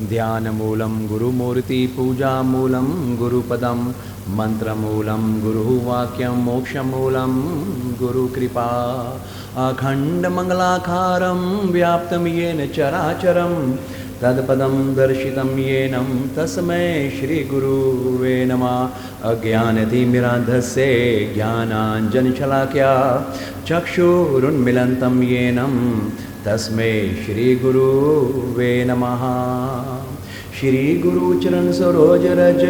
ध्यानमूलं गुरुमूर्ति पूजामूलं गुरुपदं मंत्रमूलं गुरुवाक्यं मोक्षमूलं गुरुकृपा अखण्डमङ्गलाकारं व्याप्तं येन चराचरं तत्पदं दर्शितं येन तस्मै श्रीगुरुवे नमः। अज्ञानतिमिरान्धस्य ज्ञानाञ्जनशलाकया चक्षुरुन्मीलितं येन तस्मै श्रीगुरुवे नमः। श्री गुरु चरण सरोज रज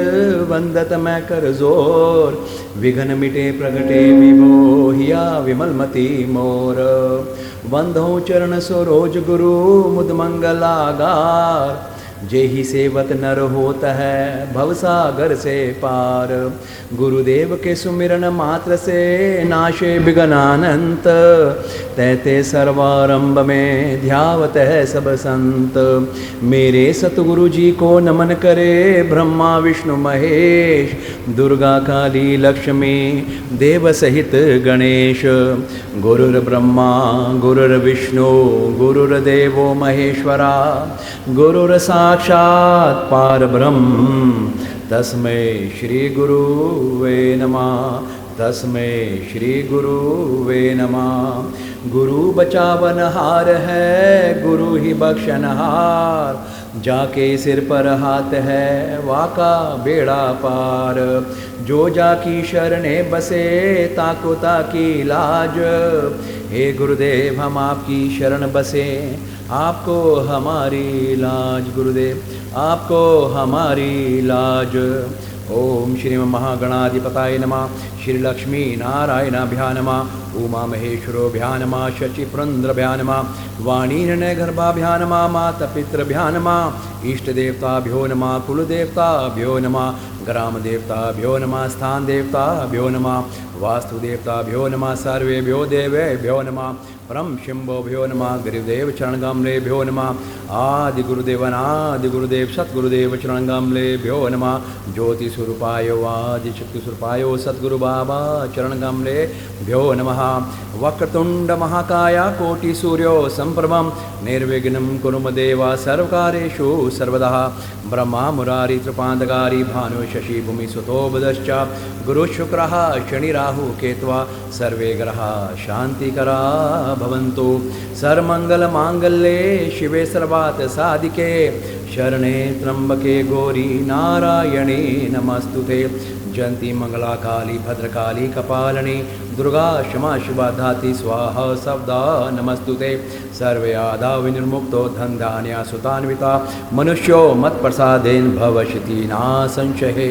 वंदत मैं कर जोर विघ्न मिटे प्रगटे विभो हिया विमलमति मोर। वंदो चरण सरोज गुरु मुद मंगलागार जेहि सेवत नर होत है भवसागर से पार। गुरुदेव के सुमिरन मात्र से नाशे विघ्नानंत तैते सर्वारंभ में ध्यावत है सब संत। मेरे सतगुरु जी को नमन करे ब्रह्मा विष्णु महेश दुर्गा काली लक्ष्मी देव सहित गणेश। गुरुर्ब्रह्मा गुरुर्विष्णु गुरुर्देवो महेश्वरा गुरुर् साक्षात् परब्रह्म तस्मै श्री गुरुवे नमः। तस्मै श्री गुरुवे नमः। गुरु बचावनहार है गुरु ही बख्शनहार जाके सिर पर हाथ है वाका बेड़ा पार। जो जाकी शरणे बसे ताको ताकी लाज। हे गुरुदेव हम आपकी शरण बसे आपको हमारी लाज। गुरुदेव आपको हमारी लाज। ओम श्री महागणाधिपताय नमः। श्री लक्ष्मी नारायणाभ्यां नमः। उमा महेश्वरोभ्यां नमः। शचि पुरंद्रभ्यां नमः। वाणी निर्णय गर्भाभ्यां नमः। माता पितृभ्यां नमः। इष्ट देवताभ्यो नमः। कुल देवताभ्यो नमः। ग्राम देवताभ्यो नमः। स्थान देवताभ्यो नमः। वास्तु देवताभ्यो नमः। सर्वेभ्यो देवेभ्यो नमः। परम शंभोभ्यो नमः। गुरुदेव चरणकमलेभ्यो नमः। आदि गुरुदेव अनादि गुरुदेव सद्गुरुदेव चरणकमलेभ्यो नमः। ज्योति स्वरूपाय आदि शक्ति स्वरूपाय सद्गुरु बाबा चरणकमलेभ्यो नमः। वक्रतुंड महाकाय कोटि सूर्यो संप्रभं निर्विघ्नं कुरु मम देव सर्वकार्येषु सर्वदा। ब्रह्मा मुरारी त्रिपांतकारी भानु शशि भूमि सुतो बुधश्च गुरु शुक्रः शनि राहु केत्वा सर्वे ग्रहा शांतिकरा भवन्तु। सर्वमंगल मांगल्ये शिवे सर्वार्थ साधिके शरणे त्र्यंबके गौरी नारायणे नमस्तुते। जयंती मंगला काली भद्रकाली कपालिनी दुर्गा क्षमा शिवा धाति स्वाहा सवदा नमस्तुते। सर्वे आधा विनिर्मुक्तो धन धान्या सुतान्विता मनुष्यो मत प्रसादेन भवशति ना संशये।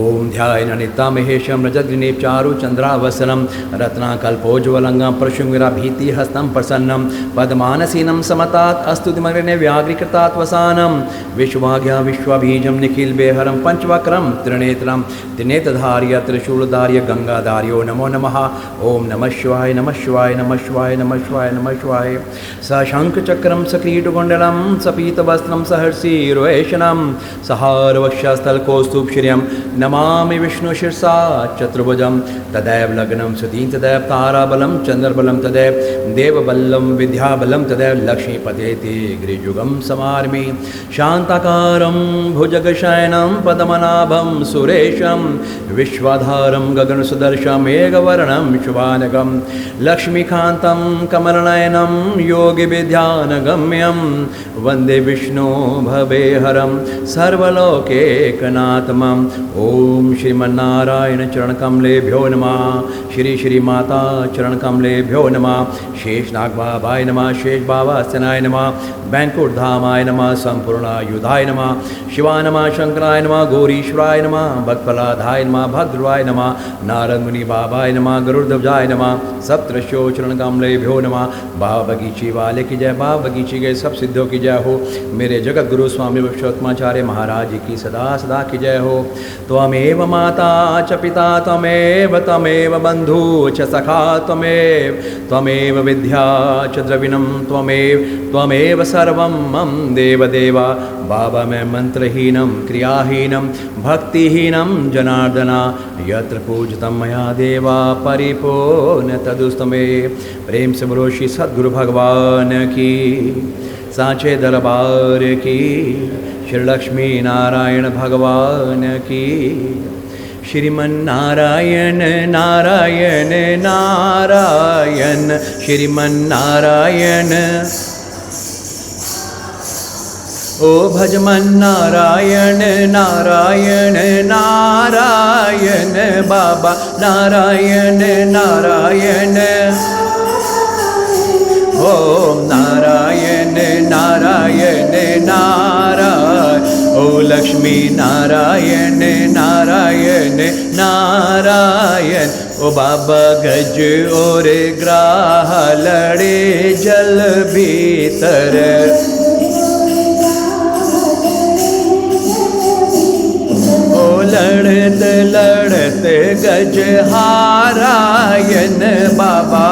ओम ध्यान नित्या महेशम रजग्निप चारु चंद्रावसनम रत्नाकल्पोज्वलंगम प्रशुंगिरा भीति हस्तम प्रसन्नम पद्मानसीनम समतात अस्तुतिमग्ने व्याघ्रीकृतात वसानम विश्वाज्ञा विश्वबीजम निखिल बेहरम पंचवक्रम त्रिनेत्रम त्रिनेत्रधार्य त्रिशूलधार्य गंगाधार्यो नमो नमः। ओम नमः शिवाय नमः शिवाय नमः शिवाय नमः शिवाय नमः शिवाय। सशंख चक्रम सकीटकुंडलम सपीतवस्त्रम सहर्षिरोहेशनम सहारवक्षस्थलकौस्तुभ श्रियम नमामि विष्णु शिरसा चतुर्भुजं तदैव लग्नं सुधीं तदैव ताराबलं चंद्रबलं तदैव देवबलं विद्याबलं तदैव लक्ष्मीपतेति गिरिजुगं समार्मि। शान्ताकारं भुजगशयनं पद्मनाभं सुरेशं विश्वाधारं गगनसदर्शं मेघवर्णं शुभानगं लक्ष्मीकान्तं कमलनयनं योगिविद्यानगम्यं वन्दे विष्णु भवेहरं सर्वलोकैकनाथम्। ॐ ओम श्रीमन्नारायण चरण कमलेभ्यो नमः। श्री श्री माता चरण कमलेभ्यो नमः। शेषनाग बाबाय नमः। शेष बाबा सेनाय नमः। बैंकुट धामाय नमः। संपूर्णायुधाय नमः। शिवाय नमः। शंकराय नमः। गौरीश्वराय नमः। भक्तफलाधाय नमः। भद्रवाय नमः। नारद मुनि बाबाय नमः। गरुड़ध्वजाय नमः। सप्तऋषियों चरण कमलेभ्यो नमः। बाबा बगीची वाले की जय। बाबा बगीची के सब सिद्धों की जय हो। मेरे जगत गुरु स्वामी विश्वोत्तमाचार्य महाराज जी की सदा सदा की जय हो। त्वमेव माता च पिता त्वमेव बंधु च सखा त्वमेव विद्या च द्रविणं त्वमेव सर्वं मम देवदेवा। बाबा मैं मंत्रहीनं क्रियाहीनं भक्तिहीनं जनार्दना यत्र पूजितं मया देवा परिपूर्ण तदुस्तमे। प्रेम से बोलो श्री सद्गुरु भगवान की, सांचे दरबार की, श्री लक्ष्मी नारायण भगवान की। श्रीमन्नारायण नारायण नारायण श्रीमन्नारायण। ओ भजमन नारायण नारायण नारायण बाबा नारायण नारायण। ओम नारायण नारायण नारायण। ओ लक्ष्मी नारायण नारायण नारायण। ओ बाबा गज और ग्राह लड़े जल भीतर। ओ लड़त लड़त गज हारायण बाबा।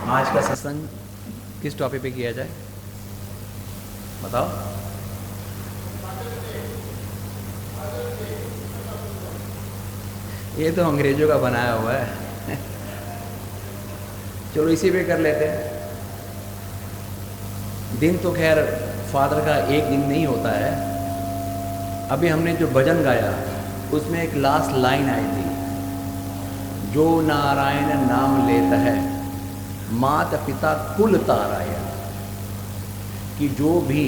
आज का सत्संग किस टॉपिक पे किया जाए बताओ। ये तो अंग्रेजों का बनाया हुआ है चलो इसी पे कर लेते हैं। दिन तो खैर फादर का एक दिन नहीं होता है। अभी हमने जो भजन गाया उसमें एक लास्ट लाइन आई थी, जो नारायण नाम लेता है माता पिता कुल तारायण, कि जो भी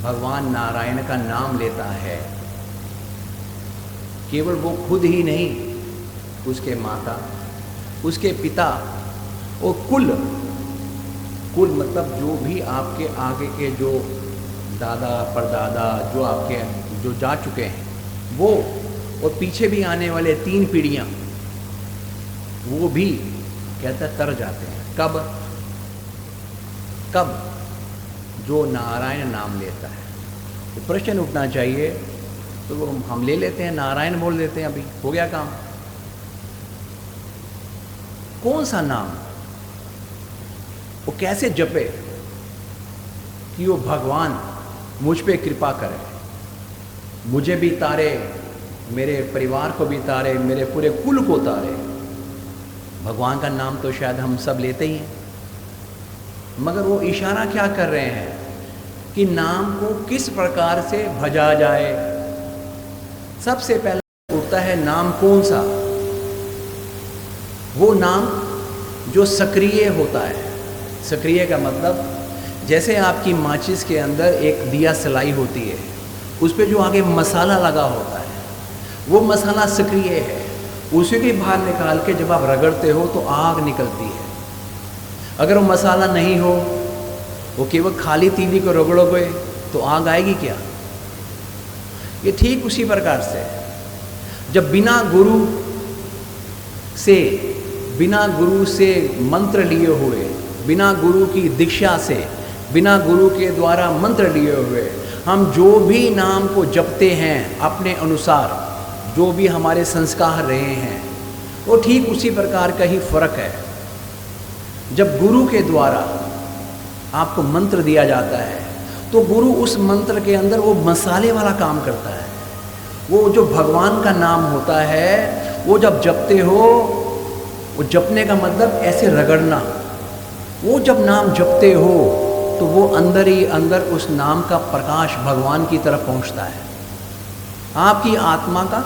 भगवान नारायण का नाम लेता है केवल वो खुद ही नहीं, उसके माता, उसके पिता और कुल मतलब जो भी आपके आगे के जो दादा परदादा जो आपके जो जा चुके हैं वो, और पीछे भी आने वाले 3 पीढ़ियां, वो भी कहता तर जाते हैं। कब कब जो नारायण नाम लेता है। तो प्रश्न उठना चाहिए, तो वो हम ले लेते हैं, नारायण बोल देते हैं, अभी हो गया काम। कौन सा नाम, वो कैसे जपे कि वो भगवान मुझ पे कृपा करे, मुझे भी तारे, मेरे परिवार को भी तारे, मेरे पूरे कुल को तारे। भगवान का नाम तो शायद हम सब लेते ही हैं, मगर वो इशारा क्या कर रहे हैं कि नाम को किस प्रकार से भजा जाए। सबसे पहले उठता है नाम कौन सा, वो नाम जो सक्रिय होता है। सक्रिय का मतलब जैसे आपकी माचिस के अंदर एक दिया सलाई होती है, उस पर जो आगे मसाला लगा होता है वो मसाला सक्रिय है, उसी के बाहर निकाल के जब आप रगड़ते हो तो आग निकलती है। अगर वो मसाला नहीं हो, वो केवल खाली तीली को रगड़ोगे तो आग आएगी क्या। ये ठीक उसी प्रकार से जब बिना गुरु से मंत्र लिए हुए, बिना गुरु की दीक्षा से, बिना गुरु के द्वारा मंत्र लिए हुए हम जो भी नाम को जपते हैं अपने अनुसार, जो भी हमारे संस्कार रहे हैं, वो ठीक उसी प्रकार का ही फर्क है। जब गुरु के द्वारा आपको मंत्र दिया जाता है तो गुरु उस मंत्र के अंदर वो मसाले वाला काम करता है। वो जो भगवान का नाम होता है वो जब जपते हो, वो जपने का मतलब ऐसे रगड़ना, वो जब नाम जपते हो तो वो अंदर ही अंदर उस नाम का प्रकाश भगवान की तरफ पहुंचता है। आपकी आत्मा का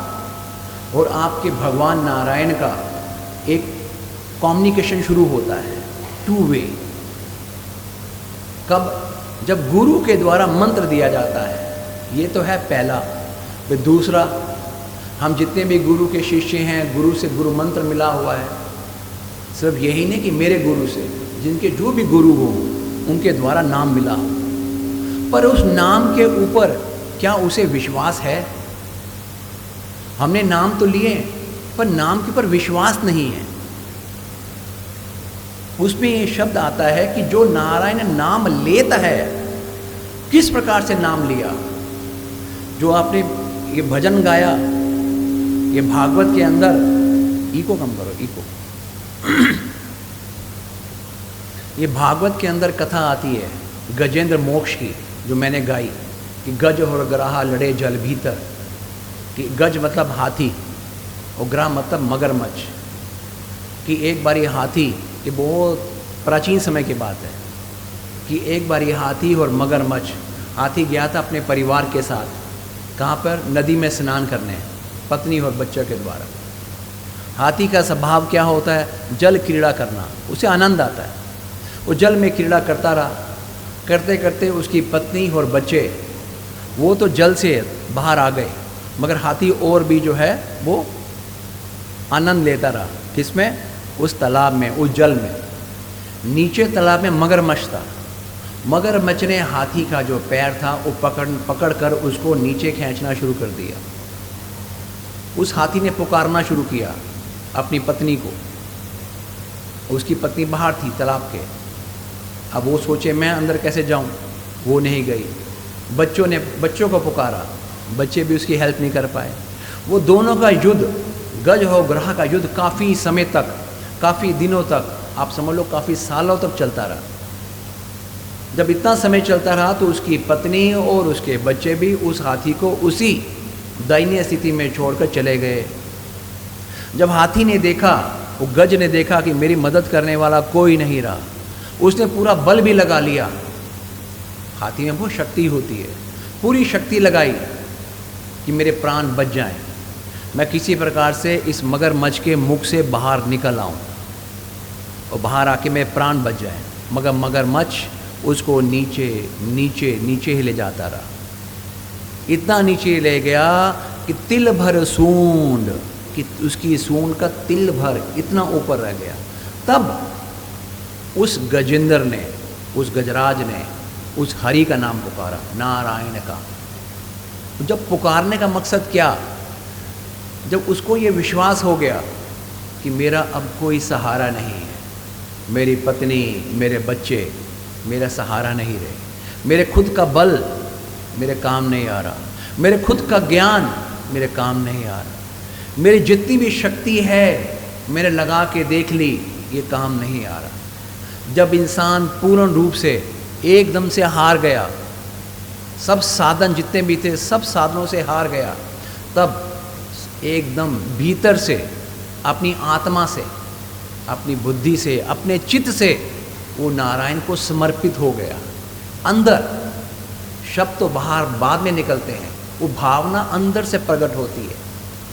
और आपके भगवान नारायण का एक कम्युनिकेशन शुरू होता है, 2 वे। कब, जब गुरु के द्वारा मंत्र दिया जाता है, ये तो है पहला। फिर दूसरा, हम जितने भी गुरु के शिष्य हैं, गुरु से गुरु मंत्र मिला हुआ है, सिर्फ यही नहीं कि मेरे गुरु से, जिनके जो भी गुरु हो उनके द्वारा नाम मिला हो, पर उस नाम के ऊपर क्या उसे विश्वास है। हमने नाम तो लिए पर नाम के ऊपर विश्वास नहीं है। उसमें ये शब्द आता है कि जो नारायण नाम लेता है, किस प्रकार से नाम लिया। जो आपने ये भजन गाया, ये भागवत के अंदर, इको कम करो, इको ये भागवत के अंदर कथा आती है गजेंद्र मोक्ष की, जो मैंने गाई कि गज और ग्राह लड़े जल भीतर, कि गज मतलब हाथी और ग्राह मतलब मगरमच्छ। कि एक बार ये हाथी, ये बहुत प्राचीन समय की बात है, कि एक बार ये हाथी और मगरमच्छ, हाथी गया था अपने परिवार के साथ, कहाँ पर, नदी में स्नान करने, पत्नी और बच्चों के द्वारा। हाथी का स्वभाव क्या होता है, जल क्रीड़ा करना, उसे आनंद आता है। वो जल में क्रीड़ा करता रहा, करते करते उसकी पत्नी और बच्चे वो तो जल से बाहर आ गए, मगर हाथी और भी जो है वो आनंद लेता रहा। किसमें, उस तालाब में, उस जल में। नीचे तालाब में मगरमच्छ था, मगरमच्छ ने हाथी का जो पैर था वो पकड़ कर उसको नीचे खींचना शुरू कर दिया। उस हाथी ने पुकारना शुरू किया अपनी पत्नी को। उसकी पत्नी बाहर थी तालाब के। अब वो सोचे मैं अंदर कैसे जाऊं, वो नहीं गई। बच्चों को पुकारा, बच्चे भी उसकी हेल्प नहीं कर पाए। वो दोनों का युद्ध, गज और ग्रह का युद्ध काफ़ी समय तक काफ़ी दिनों तक, आप समझ लो काफ़ी सालों तक चलता रहा। जब इतना समय चलता रहा तो उसकी पत्नी और उसके बच्चे भी उस हाथी को उसी दयनीय स्थिति में छोड़कर चले गए। जब हाथी ने देखा, वो गज ने देखा कि मेरी मदद करने वाला कोई नहीं रहा, उसने पूरा बल भी लगा लिया। हाथी में बहुत शक्ति होती है, पूरी शक्ति लगाई कि मेरे प्राण बच जाएं, मैं किसी प्रकार से इस मगरमच्छ के मुख से बाहर निकल आऊं और बाहर आके मेरे प्राण बच जाएं। मगर मगरमच्छ उसको नीचे नीचे नीचे ही ले जाता रहा। इतना नीचे ले गया कि तिल भर सूंड, कि उसकी सूंड का तिल भर इतना ऊपर रह गया। तब उस गजेंद्र ने, उस गजराज ने उस हरि का नाम पुकारा, नारायण का। जब पुकारने का मकसद क्या, जब उसको ये विश्वास हो गया कि मेरा अब कोई सहारा नहीं है, मेरी पत्नी, मेरे बच्चे मेरा सहारा नहीं रहे, मेरे खुद का बल मेरे काम नहीं आ रहा, मेरे खुद का ज्ञान मेरे काम नहीं आ रहा, मेरी जितनी भी शक्ति है मैंने लगा के देख ली, ये काम नहीं आ रहा। जब इंसान पूर्ण रूप से एकदम से हार गया, सब साधन जितने भी थे सब साधनों से हार गया, तब एकदम भीतर से, अपनी आत्मा से, अपनी बुद्धि से, अपने चित्त से वो नारायण को समर्पित हो गया। अंदर शब्द तो बाहर बाद में निकलते हैं, वो भावना अंदर से प्रकट होती है,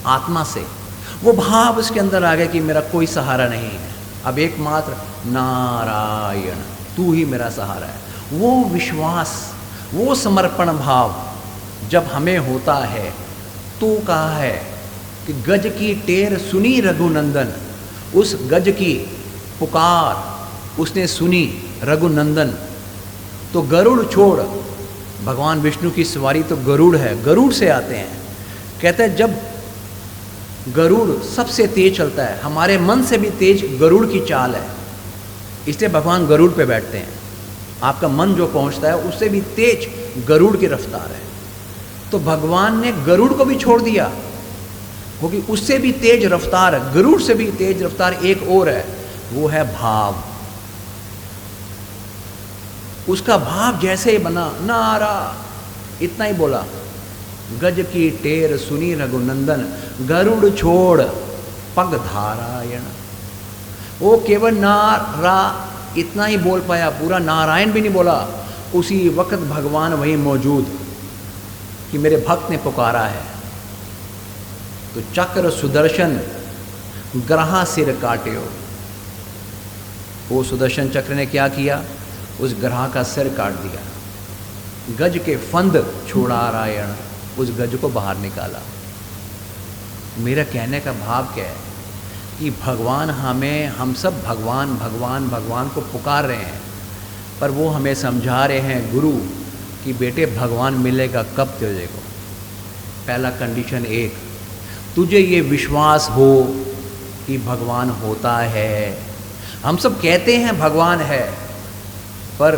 आत्मा से। वो भाव उसके अंदर आ गया कि मेरा कोई सहारा नहीं है, अब एकमात्र नारायण तू ही मेरा सहारा है। वो विश्वास, वो समर्पण भाव जब हमें होता है तो कहा है कि गज की टेर सुनी रघुनंदन, उस गज की पुकार उसने सुनी रघुनंदन, तो गरुड़ छोड़, भगवान विष्णु की सवारी तो गरुड़ है, गरुड़ से आते हैं। कहते हैं जब गरुड़ सबसे तेज चलता है, हमारे मन से भी तेज गरुड़ की चाल है, इसलिए भगवान गरुड़ पे बैठते हैं। आपका मन जो पहुंचता है उससे भी तेज गरुड़ की रफ्तार है, तो भगवान ने गरुड़ को भी छोड़ दिया, क्योंकि उससे भी तेज रफ्तार, गरुड़ से भी तेज रफ्तार एक और है, वो है भाव। उसका भाव जैसे ही बना, नारा, इतना ही बोला, गज की टेर सुनी रघुनंदन, गरुड़ छोड़ पग धारायण। वो केवल नारा इतना ही बोल पाया, पूरा नारायण भी नहीं बोला। उसी वक्त भगवान वहीं मौजूद कि मेरे भक्त ने पुकारा है, तो चक्र सुदर्शन ग्रहा सिर काट्यो। वो सुदर्शन चक्र ने क्या किया, उस ग्रह का सिर काट दिया। गज के फंद छोड़ा नारायण, उस गज को बाहर निकाला। मेरा कहने का भाव क्या है कि भगवान हमें, हम सब भगवान भगवान भगवान को पुकार रहे हैं, पर वो हमें समझा रहे हैं गुरु कि बेटे भगवान मिलेगा कब तुझे को। पहला कंडीशन एक, तुझे ये विश्वास हो कि भगवान होता है। हम सब कहते हैं भगवान है, पर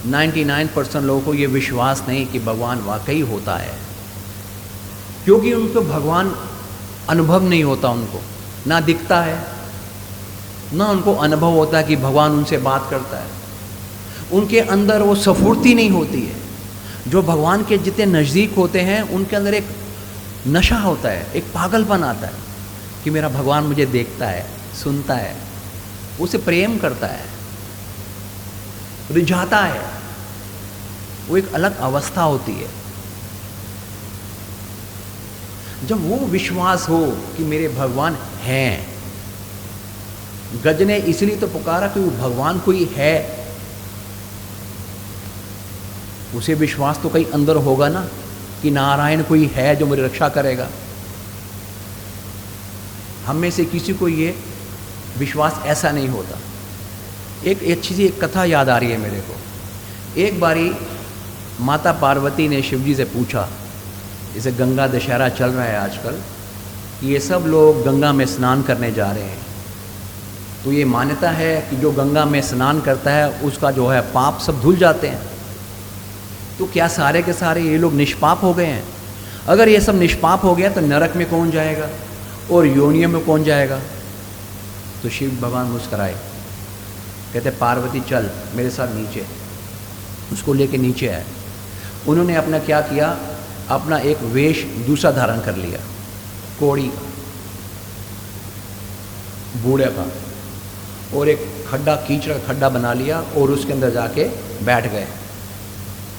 99% लोगों को ये विश्वास नहीं कि भगवान वाकई होता है, क्योंकि उनको भगवान अनुभव नहीं होता, उनको ना दिखता है, ना उनको अनुभव होता है कि भगवान उनसे बात करता है। उनके अंदर वो स्फूर्ति नहीं होती है। जो भगवान के जितने नज़दीक होते हैं उनके अंदर एक नशा होता है, एक पागलपन आता है कि मेरा भगवान मुझे देखता है, सुनता है, उसे प्रेम करता है, रिझाता है। वो एक अलग अवस्था होती है। जब वो विश्वास हो कि मेरे भगवान हैं, गज ने इसलिए तो पुकारा कि वो भगवान कोई है, उसे विश्वास तो कहीं अंदर होगा ना कि नारायण कोई है जो मेरी रक्षा करेगा। हम में से किसी को ये विश्वास ऐसा नहीं होता। एक अच्छी सी एक कथा याद आ रही है मेरे को। एक बारी माता पार्वती ने शिव जी से पूछा, जैसे गंगा दशहरा चल रहा है आजकल, कि ये सब लोग गंगा में स्नान करने जा रहे हैं, तो ये मान्यता है कि जो गंगा में स्नान करता है उसका जो है पाप सब धुल जाते हैं। तो क्या सारे के सारे ये लोग निष्पाप हो गए हैं? अगर ये सब निष्पाप हो गया तो नरक में कौन जाएगा और योनियों में कौन जाएगा? तो शिव भगवान मुस्कराए, कहते पार्वती चल मेरे साथ नीचे। उसको लेके नीचे आए। उन्होंने अपना क्या किया, अपना एक वेश दूसरा धारण कर लिया, कोड़ी का, बूढ़े का, और एक खड्डा, कीचड़ का खड्डा बना लिया और उसके अंदर जाके बैठ गए।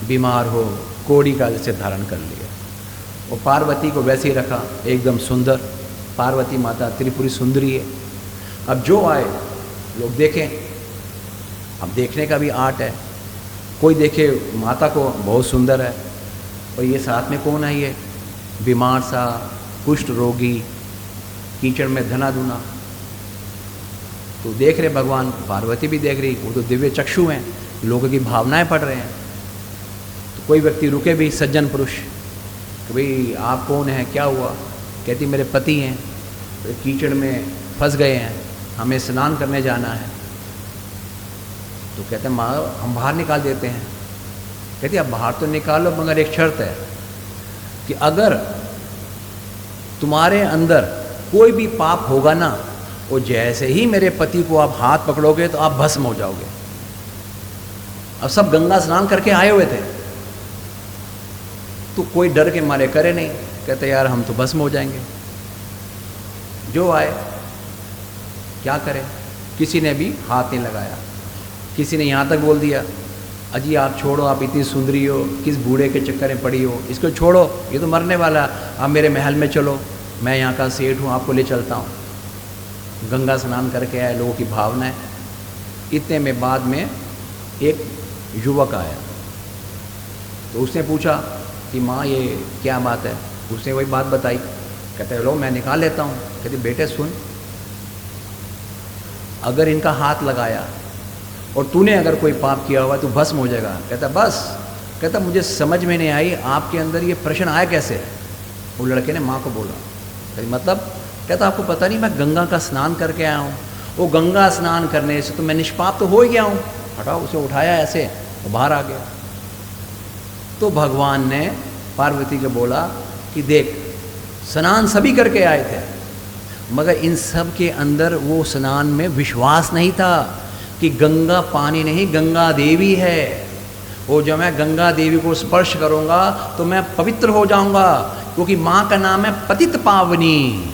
बीमार हो, कोड़ी का जैसे धारण कर लिया। और पार्वती को वैसे ही रखा, एकदम सुंदर। पार्वती माता त्रिपुरी सुंदरी है। अब जो आए लोग देखें, अब देखने का भी आर्ट है। कोई देखे माता को बहुत सुंदर है, और ये साथ में कौन है, ये बीमार सा, कुष्ठ रोगी, कीचड़ में धना धुना। तो देख रहे भगवान, पार्वती भी देख रही, वो तो दिव्य चक्षु हैं, लोगों की भावनाएं पढ़ रहे हैं। तो कोई व्यक्ति रुके भी, सज्जन पुरुष, कि भाई आप कौन हैं, क्या हुआ? कहती मेरे पति हैं, तो कीचड़ में फंस गए हैं, हमें स्नान करने जाना है। तो कहते हैं माँ हम बाहर निकाल देते हैं। कहती आप बाहर तो निकालो, मगर एक शर्त है कि अगर तुम्हारे अंदर कोई भी पाप होगा ना, वो जैसे ही मेरे पति को आप हाथ पकड़ोगे तो आप भस्म हो जाओगे। अब सब गंगा स्नान करके आए हुए थे, तो कोई डर के मारे करे नहीं, कहते यार हम तो भस्म हो जाएंगे। जो आए क्या करें, किसी ने भी हाथ नहीं लगाया। किसी ने यहाँ तक बोल दिया, अजी आप छोड़ो, आप इतनी सुंदरी हो, किस बूढ़े के चक्कर में पड़ी हो, इसको छोड़ो, ये तो मरने वाला, आप मेरे महल में चलो, मैं यहाँ का सेठ हूँ, आपको ले चलता हूँ। गंगा स्नान करके आए, लोगों की भावना है। इतने में बाद में एक युवक आया, तो उसने पूछा कि माँ ये क्या बात है? उसने वही बात बताई। कहते लो मैं निकाल लेता हूँ। कहते बेटे सुन, अगर इनका हाथ लगाया और तूने अगर कोई पाप किया हुआ तो भस्म हो जाएगा। कहता बस। कहता मुझे समझ में नहीं आई आपके अंदर ये प्रश्न आया कैसे? वो लड़के ने माँ को बोला। मतलब? कहता आपको पता नहीं, मैं गंगा का स्नान करके आया हूँ। वो गंगा स्नान करने से तो मैं निष्पाप तो हो ही गया हूँ। हटाओ, उसे उठाया ऐसे, वो बाहर आ गया। तो भगवान ने पार्वती को बोला कि देख, स्नान सभी करके आए थे, मगर इन सब के अंदर वो स्नान में विश्वास नहीं था कि गंगा पानी नहीं, गंगा देवी है। वो जब मैं गंगा देवी को स्पर्श करूँगा तो मैं पवित्र हो जाऊँगा, क्योंकि माँ का नाम है पतित पावनी।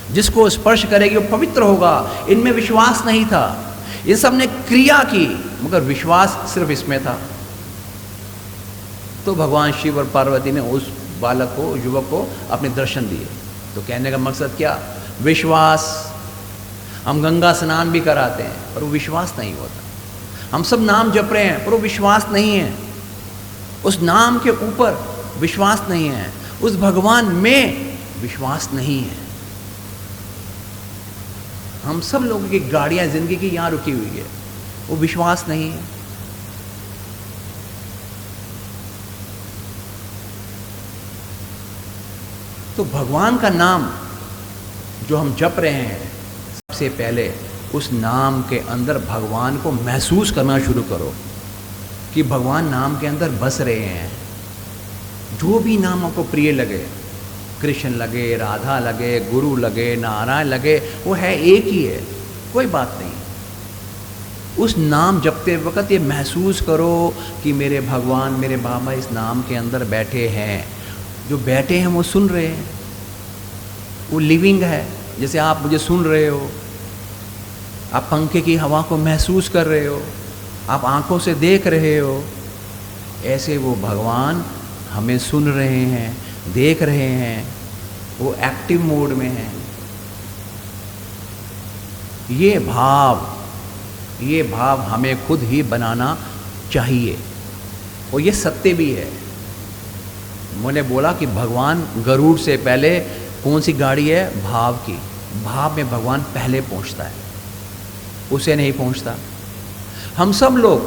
जिसको स्पर्श करेगी वो पवित्र होगा। इनमें विश्वास नहीं था। इन सब ने क्रिया की, मगर विश्वास सिर्फ इसमें था। तो भगवान शिव और पार्वती ने उस बालक को, युवक को अपने दर्शन दिए। तो कहने का मकसद क्या? विश्वास। हम गंगा स्नान भी कराते हैं पर वो विश्वास नहीं होता। हम सब नाम जप रहे हैं पर वो विश्वास नहीं है। उस नाम के ऊपर विश्वास नहीं है, उस भगवान में विश्वास नहीं है। हम सब लोगों की गाड़ियां जिंदगी की यहाँ रुकी हुई है, वो विश्वास नहीं है। तो भगवान का नाम जो हम जप रहे हैं, सबसे पहले उस नाम के अंदर भगवान को महसूस करना शुरू करो कि भगवान नाम के अंदर बस रहे हैं। जो भी नाम आपको प्रिय लगे, कृष्ण लगे, राधा लगे, गुरु लगे, नारायण लगे, वो है एक ही है, कोई बात नहीं। उस नाम जपते वक्त ये महसूस करो कि मेरे भगवान, मेरे बाबा इस नाम के अंदर बैठे हैं। जो बैठे हैं वो सुन रहे हैं, वो लिविंग है। जैसे आप मुझे सुन रहे हो, आप पंखे की हवा को महसूस कर रहे हो, आप आंखों से देख रहे हो, ऐसे वो भगवान हमें सुन रहे हैं, देख रहे हैं, वो एक्टिव मोड में हैं। ये भाव हमें खुद ही बनाना चाहिए, और ये सत्य भी है। मैंने बोला कि भगवान गरुड़ से पहले कौन सी गाड़ी है? भाव की। भाव में भगवान पहले पहुंचता है, उसे नहीं पहुंचता। हम सब लोग,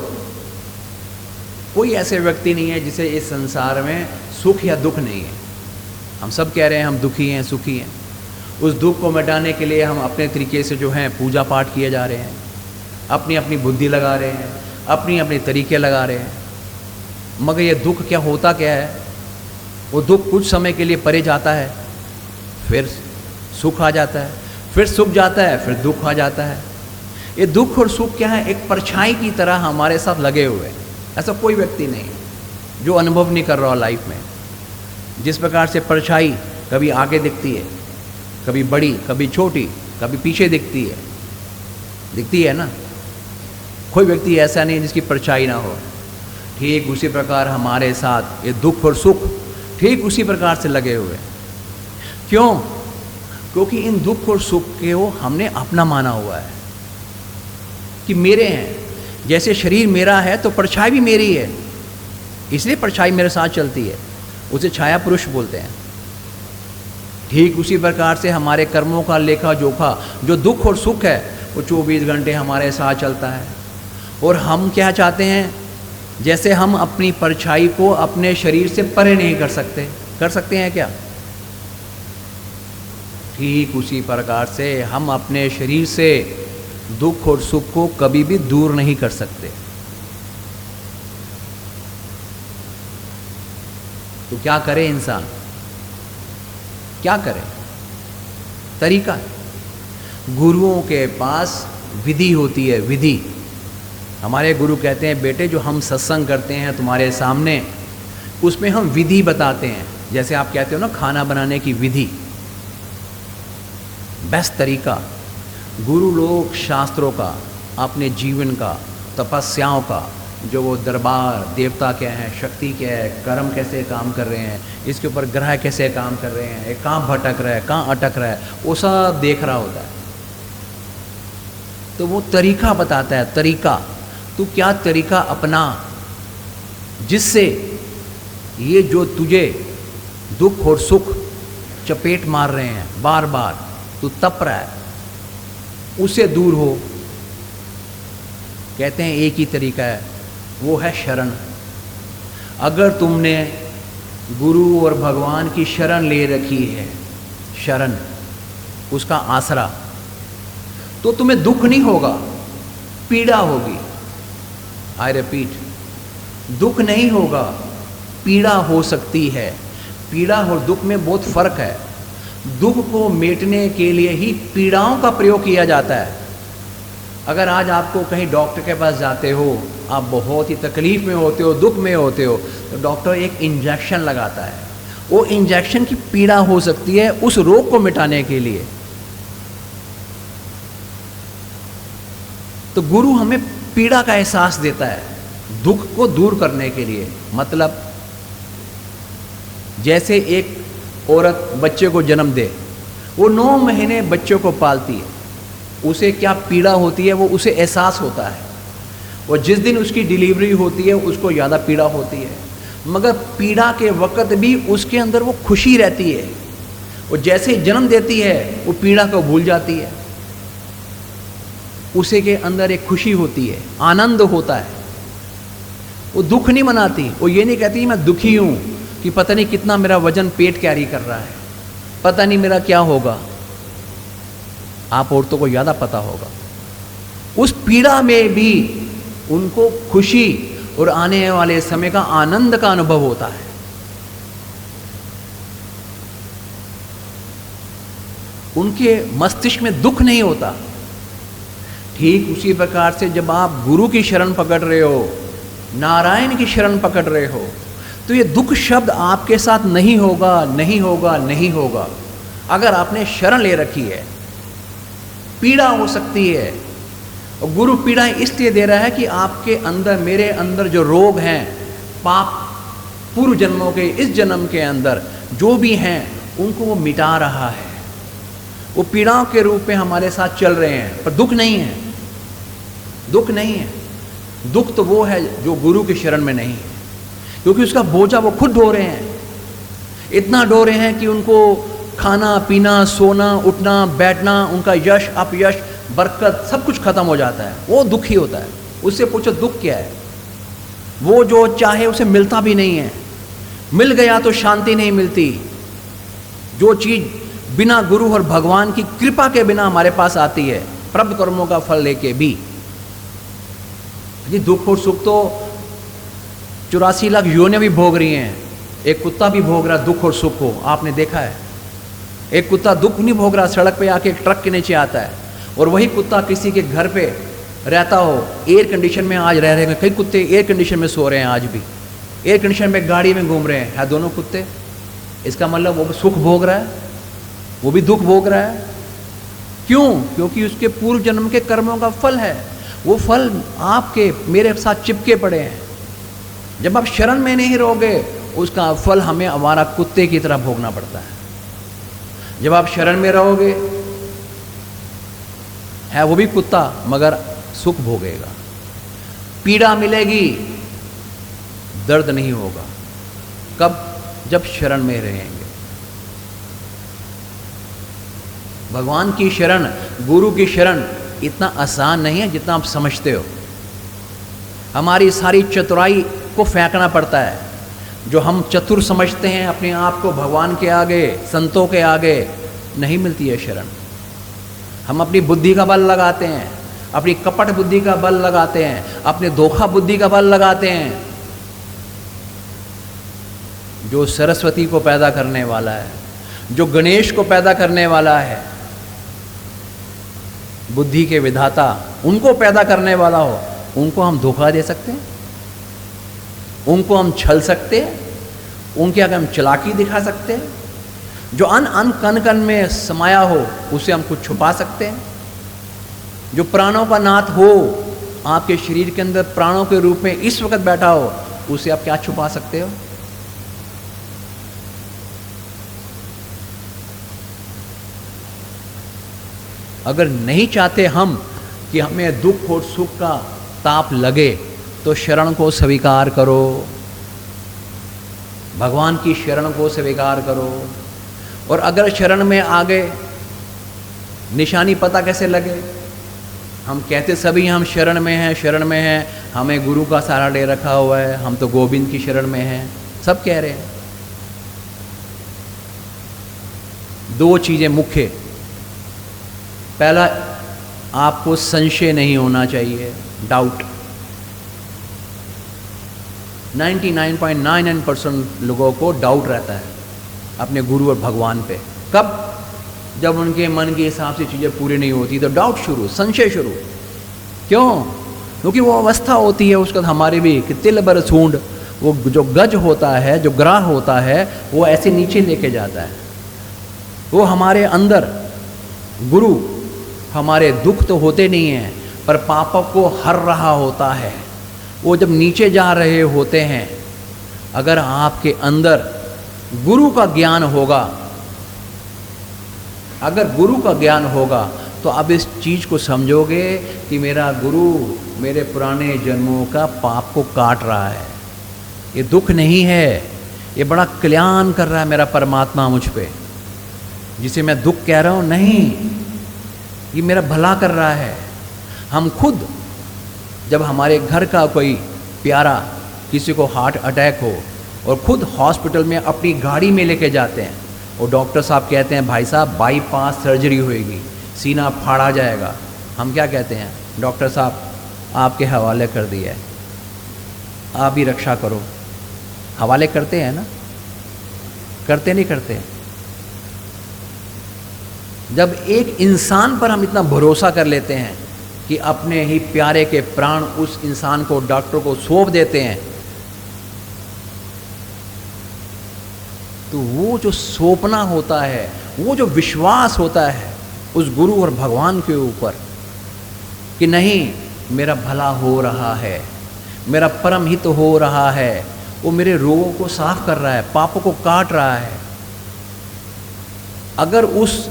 कोई ऐसे व्यक्ति नहीं है जिसे इस संसार में सुख या दुख नहीं है। हम सब कह रहे हैं हम दुखी हैं, सुखी हैं। उस दुख को मिटाने के लिए हम अपने तरीके से जो हैं पूजा पाठ किए जा रहे हैं, अपनी अपनी बुद्धि लगा रहे हैं, अपनी अपनी तरीके लगा रहे हैं। मगर ये दुख क्या होता क्या है? वो दुख कुछ समय के लिए परे जाता है, फिर सुख आ जाता है, फिर सुख जाता है, फिर दुख आ जाता है। ये दुख और सुख क्या है, एक परछाई की तरह हमारे साथ लगे हुए हैं। ऐसा कोई व्यक्ति नहीं जो अनुभव नहीं कर रहा लाइफ में। जिस प्रकार से परछाई कभी आगे दिखती है, कभी बड़ी, कभी छोटी, कभी पीछे दिखती है ना। कोई व्यक्ति ऐसा नहीं जिसकी परछाई ना हो। ठीक उसी प्रकार हमारे साथ ये दुख और सुख ठीक उसी प्रकार से लगे हुए हैं। क्यों? क्योंकि इन दुख और सुख को हमने अपना माना हुआ है कि मेरे हैं। जैसे शरीर मेरा है तो परछाई भी मेरी है, इसलिए परछाई मेरे साथ चलती है, उसे छाया पुरुष बोलते हैं। ठीक उसी प्रकार से हमारे कर्मों का लेखा जोखा, जो दुख और सुख है, वो 24 घंटे हमारे साथ चलता है। और हम क्या चाहते हैं, जैसे हम अपनी परछाई को अपने शरीर से परे नहीं कर सकते हैं क्या? ठीक उसी प्रकार से हम अपने शरीर से दुख और सुख को कभी भी दूर नहीं कर सकते। तो क्या करे इंसान, क्या करे? तरीका है। गुरुओं के पास विधि होती है, विधि। हमारे गुरु कहते हैं, बेटे जो हम सत्संग करते हैं तुम्हारे सामने, उसमें हम विधि बताते हैं। जैसे आप कहते हो ना, खाना बनाने की विधि, बेस्ट तरीका। गुरु लोग शास्त्रों का, अपने जीवन का, तपस्याओं का, जो वो दरबार देवता क्या है, शक्ति क्या है, कर्म कैसे काम कर रहे हैं, इसके ऊपर ग्रह कैसे काम कर रहे हैं, एक कहाँ भटक रहा है, कहाँ अटक रहा है, वो सब देख रहा होता है। तो वो तरीका बताता है, तरीका। तू क्या तरीका अपना, जिससे ये जो तुझे दुख और सुख चपेट मार रहे हैं, बार बार तू तप रहा है, उससे दूर हो। कहते हैं एक ही तरीका है, वो है शरण। अगर तुमने गुरु और भगवान की शरण ले रखी है, शरण, उसका आसरा, तो तुम्हें दुख नहीं होगा, पीड़ा होगी। आई रिपीट, दुख नहीं होगा, पीड़ा हो सकती है। पीड़ा और दुख में बहुत फर्क है। दुख को मिटने के लिए ही पीड़ाओं का प्रयोग किया जाता है। अगर आज आपको कहीं डॉक्टर के पास जाते हो, आप बहुत ही तकलीफ में होते हो, दुख में होते हो, तो डॉक्टर एक इंजेक्शन लगाता है। वो इंजेक्शन की पीड़ा हो सकती है उस रोग को मिटाने के लिए। तो गुरु हमें पीड़ा का एहसास देता है, दुख को दूर करने के लिए। मतलब जैसे एक औरत बच्चे को जन्म दे, वो 9 महीने बच्चे को पालती है, उसे क्या पीड़ा होती है वो उसे एहसास होता है। और जिस दिन उसकी डिलीवरी होती है उसको ज़्यादा पीड़ा होती है, मगर पीड़ा के वक़्त भी उसके अंदर वो खुशी रहती है। वो जैसे जन्म देती है वो पीड़ा को भूल जाती है, उसे के अंदर एक खुशी होती है, आनंद होता है। वो दुख नहीं मनाती, वो ये नहीं कहती मैं दुखी हूँ कि पता नहीं कितना मेरा वजन पेट कैरी कर रहा है, पता नहीं मेरा क्या होगा। आप औरतों को ज़्यादा पता होगा। उस पीड़ा में भी उनको खुशी और आने वाले समय का आनंद का अनुभव होता है। उनके मस्तिष्क में दुख नहीं होता। ठीक उसी प्रकार से जब आप गुरु की शरण पकड़ रहे हो, नारायण की शरण पकड़ रहे हो, तो ये दुख शब्द आपके साथ नहीं होगा, नहीं होगा, नहीं होगा। अगर आपने शरण ले रखी है, पीड़ा हो सकती है, और गुरु पीड़ा इसलिए दे रहा है कि आपके अंदर, मेरे अंदर जो रोग हैं, पाप पूर्व जन्मों के, इस जन्म के अंदर जो भी हैं, उनको वो मिटा रहा है। वो पीड़ाओं के रूप में हमारे साथ चल रहे हैं, पर दुख नहीं है, दुख नहीं है। दुख तो वो है जो गुरु की शरण में नहीं है, क्योंकि उसका बोझा वो खुद ढो रहे हैं। इतना ढो रहे हैं कि उनको खाना पीना, सोना, उठना, बैठना, उनका यश अपयश, बरकत, सब कुछ खत्म हो जाता है। वो दुखी होता है। उससे पूछो दुख क्या है? वो जो चाहे उसे मिलता भी नहीं है, मिल गया तो शांति नहीं मिलती। जो चीज़ बिना गुरु और भगवान की कृपा के बिना हमारे पास आती है, प्रारब्ध कर्मों का फल लेके भी, ये दुख और सुख तो 84 लाख योनियां भी भोग रही हैं। एक कुत्ता भी भोग रहा दुख और सुख को, आपने देखा है। एक कुत्ता दुख नहीं भोग रहा, सड़क पे आके एक ट्रक के नीचे आता है, और वही कुत्ता किसी के घर पे रहता हो, एयर कंडीशन में आज रह रहे हैं, कई कुत्ते एयर कंडीशन में सो रहे हैं, आज भी एयर कंडीशन में गाड़ी में घूम रहे हैं दोनों कुत्ते। इसका मतलब वो भी सुख भोग रहा है, वो भी दुख भोग रहा है। क्यों? क्योंकि उसके पूर्व जन्म के कर्मों का फल है। वो फल आपके मेरे साथ चिपके पड़े हैं। जब आप शरण में नहीं रहोगे, उसका फल हमें हमारा कुत्ते की तरह भोगना पड़ता है। जब आप शरण में रहोगे, है वो भी कुत्ता मगर सुख भोगेगा, पीड़ा मिलेगी, दर्द नहीं होगा। कब? जब शरण में रहेंगे। भगवान की शरण, गुरु की शरण इतना आसान नहीं है जितना आप समझते हो। हमारी सारी चतुराई को फेंकना पड़ता है। जो हम चतुर समझते हैं अपने आप को, भगवान के आगे, संतों के आगे नहीं मिलती है शरण। हम अपनी बुद्धि का बल लगाते हैं, अपनी कपट बुद्धि का बल लगाते हैं, अपने धोखा बुद्धि का बल लगाते हैं। जो सरस्वती को पैदा करने वाला है, जो गणेश को पैदा करने वाला है, बुद्धि के विधाता, उनको पैदा करने वाला हो, उनको हम धोखा दे सकते हैं, उनको हम छल सकते हैं, उनके आगे हम चालाकी दिखा सकते हैं। जो अन कन कन में समाया हो, उसे हम कुछ छुपा सकते हैं। जो प्राणों का नाथ हो, आपके शरीर के अंदर प्राणों के रूप में इस वक्त बैठा हो, उसे आप क्या छुपा सकते हो? अगर नहीं चाहते हम कि हमें दुख और सुख का ताप लगे, तो शरण को स्वीकार करो, भगवान की शरण को स्वीकार करो। और अगर शरण में आ गए, निशानी पता कैसे लगे? हम कहते सभी हम शरण में हैं, शरण में हैं, हमें गुरु का सहारा ले रखा हुआ है, हम तो गोविंद की शरण में हैं, सब कह रहे हैं। दो चीज़ें मुख्य। पहला, आपको संशय नहीं होना चाहिए, डाउट। 99.99% लोगों को डाउट रहता है अपने गुरु और भगवान पे। कब? जब उनके मन के हिसाब से चीज़ें पूरी नहीं होती, तो डाउट शुरू, संशय शुरू। क्यों? क्योंकि वो अवस्था होती है उसका, हमारे भी कि तिल बर सूंड, वो जो गज होता है, जो ग्राह होता है, वो ऐसे नीचे लेके जाता है। वो हमारे अंदर गुरु हमारे दुख तो होते नहीं हैं, पर पापों को हर रहा होता है। वो जब नीचे जा रहे होते हैं, अगर आपके अंदर गुरु का ज्ञान होगा, अगर गुरु का ज्ञान होगा, तो आप इस चीज़ को समझोगे कि मेरा गुरु मेरे पुराने जन्मों का पाप को काट रहा है। ये दुख नहीं है, ये बड़ा कल्याण कर रहा है मेरा परमात्मा मुझ पे। जिसे मैं दुख कह रहा हूँ, नहीं, ये मेरा भला कर रहा है। हम खुद जब हमारे घर का कोई प्यारा, किसी को हार्ट अटैक हो, और खुद हॉस्पिटल में अपनी गाड़ी में लेके जाते हैं, और डॉक्टर साहब कहते हैं भाई साहब बाईपास सर्जरी होएगी, सीना फाड़ा जाएगा, हम क्या कहते हैं? डॉक्टर साहब आपके हवाले कर दिया है, आप ही रक्षा करो। हवाले करते हैं ना? करते नहीं करते? जब एक इंसान पर हम इतना भरोसा कर लेते हैं कि अपने ही प्यारे के प्राण उस इंसान को, डॉक्टर को सौंप देते हैं, तो वो जो सौंपना होता है, वो जो विश्वास होता है उस गुरु और भगवान के ऊपर कि नहीं, मेरा भला हो रहा है, मेरा परम हित हो रहा है, वो मेरे रोगों को साफ कर रहा है, पापों को काट रहा है। अगर उस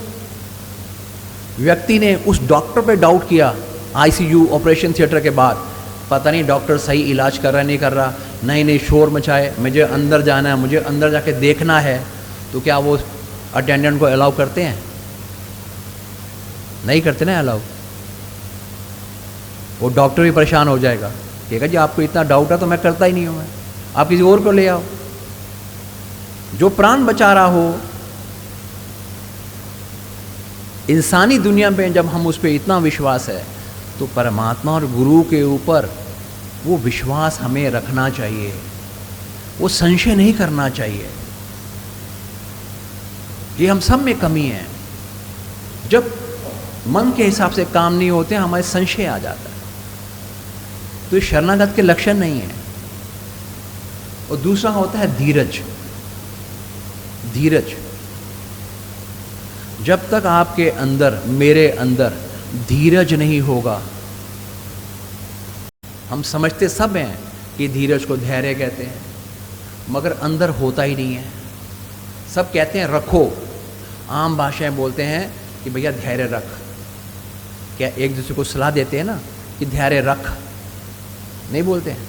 व्यक्ति ने उस डॉक्टर पे डाउट किया, आईसीयू ऑपरेशन थिएटर के बाद, पता नहीं डॉक्टर सही इलाज कर रहा है नहीं कर रहा, नहीं शोर मचाए, मुझे अंदर जाना है, मुझे अंदर जाके देखना है, तो क्या वो अटेंडेंट को अलाउ करते हैं? नहीं करते ना अलाउ। वो डॉक्टर भी परेशान हो जाएगा, कहेगा जी आपको इतना डाउट है तो मैं करता ही नहीं हूँ, मैं आप किसी और को ले आओ। जो प्राण बचा रहा हो, इंसानी दुनिया में जब हम उस पर इतना विश्वास है, तो परमात्मा और गुरु के ऊपर वो विश्वास हमें रखना चाहिए, वो संशय नहीं करना चाहिए। ये हम सब में कमी है। जब मन के हिसाब से काम नहीं होते हमारे संशय आ जाता है, तो ये शरणागत के लक्षण नहीं है। और दूसरा होता है धीरज। धीरज, जब तक आपके अंदर, मेरे अंदर धीरज नहीं होगा, हम समझते सब हैं कि धीरज को धैर्य कहते हैं, मगर अंदर होता ही नहीं है। सब कहते हैं रखो, आम भाषाएं बोलते हैं कि भैया धैर्य रख, क्या एक दूसरे को सलाह देते हैं ना कि धैर्य रख, नहीं बोलते हैं।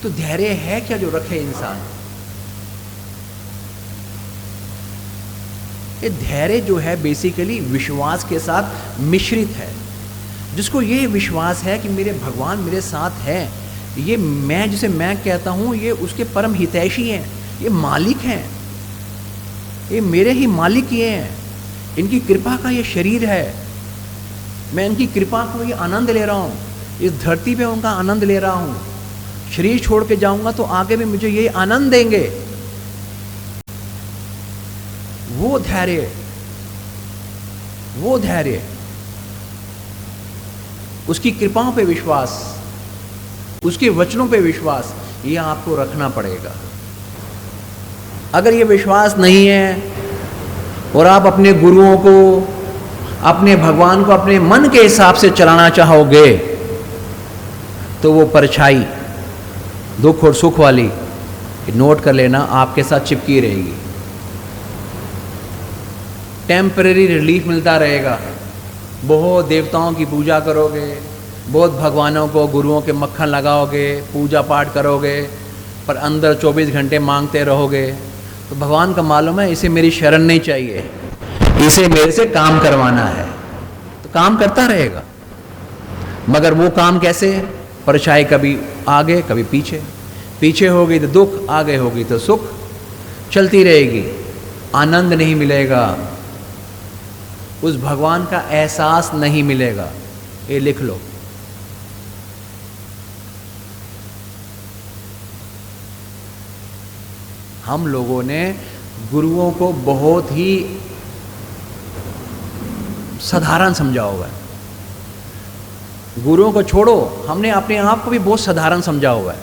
तो धैर्य है क्या जो रखे इंसान? ये धैर्य जो है बेसिकली विश्वास के साथ मिश्रित है, जिसको ये विश्वास है कि मेरे भगवान मेरे साथ हैं, ये मैं जिसे मैं कहता हूँ ये उसके परम हितैषी हैं, ये मालिक हैं, ये मेरे ही मालिक ये हैं, इनकी कृपा का ये शरीर है, मैं इनकी कृपा को ये आनंद ले रहा हूँ, इस धरती पे उनका आनंद ले रहा हूँ, शरीर छोड़ के जाऊंगा तो आगे भी मुझे ये आनंद देंगे। वो धैर्य, वो धैर्य, उसकी कृपाओं पे विश्वास, उसके वचनों पे विश्वास, ये आपको रखना पड़ेगा। अगर ये विश्वास नहीं है और आप अपने गुरुओं को, अपने भगवान को अपने मन के हिसाब से चलाना चाहोगे, तो वो परछाई दुख और सुख वाली, नोट कर लेना, आपके साथ चिपकी रहेगी। टेम्परेरी रिलीफ मिलता रहेगा, बहुत देवताओं की पूजा करोगे, बहुत भगवानों को, गुरुओं के मक्खन लगाओगे, पूजा पाठ करोगे, पर अंदर 24 घंटे मांगते रहोगे, तो भगवान का मालूम है इसे मेरी शरण नहीं चाहिए, इसे मेरे से काम करवाना है, तो काम करता रहेगा। मगर वो काम कैसे? परछाई कभी आगे कभी पीछे, पीछे हो गई तो दुख, आगे हो गई तो सुख, चलती रहेगी, आनंद नहीं मिलेगा, उस भगवान का एहसास नहीं मिलेगा। ये लिख लो। हम लोगों ने गुरुओं को बहुत ही साधारण समझा हुआ है। गुरुओं को छोड़ो, हमने अपने आप को भी बहुत साधारण समझा हुआ है।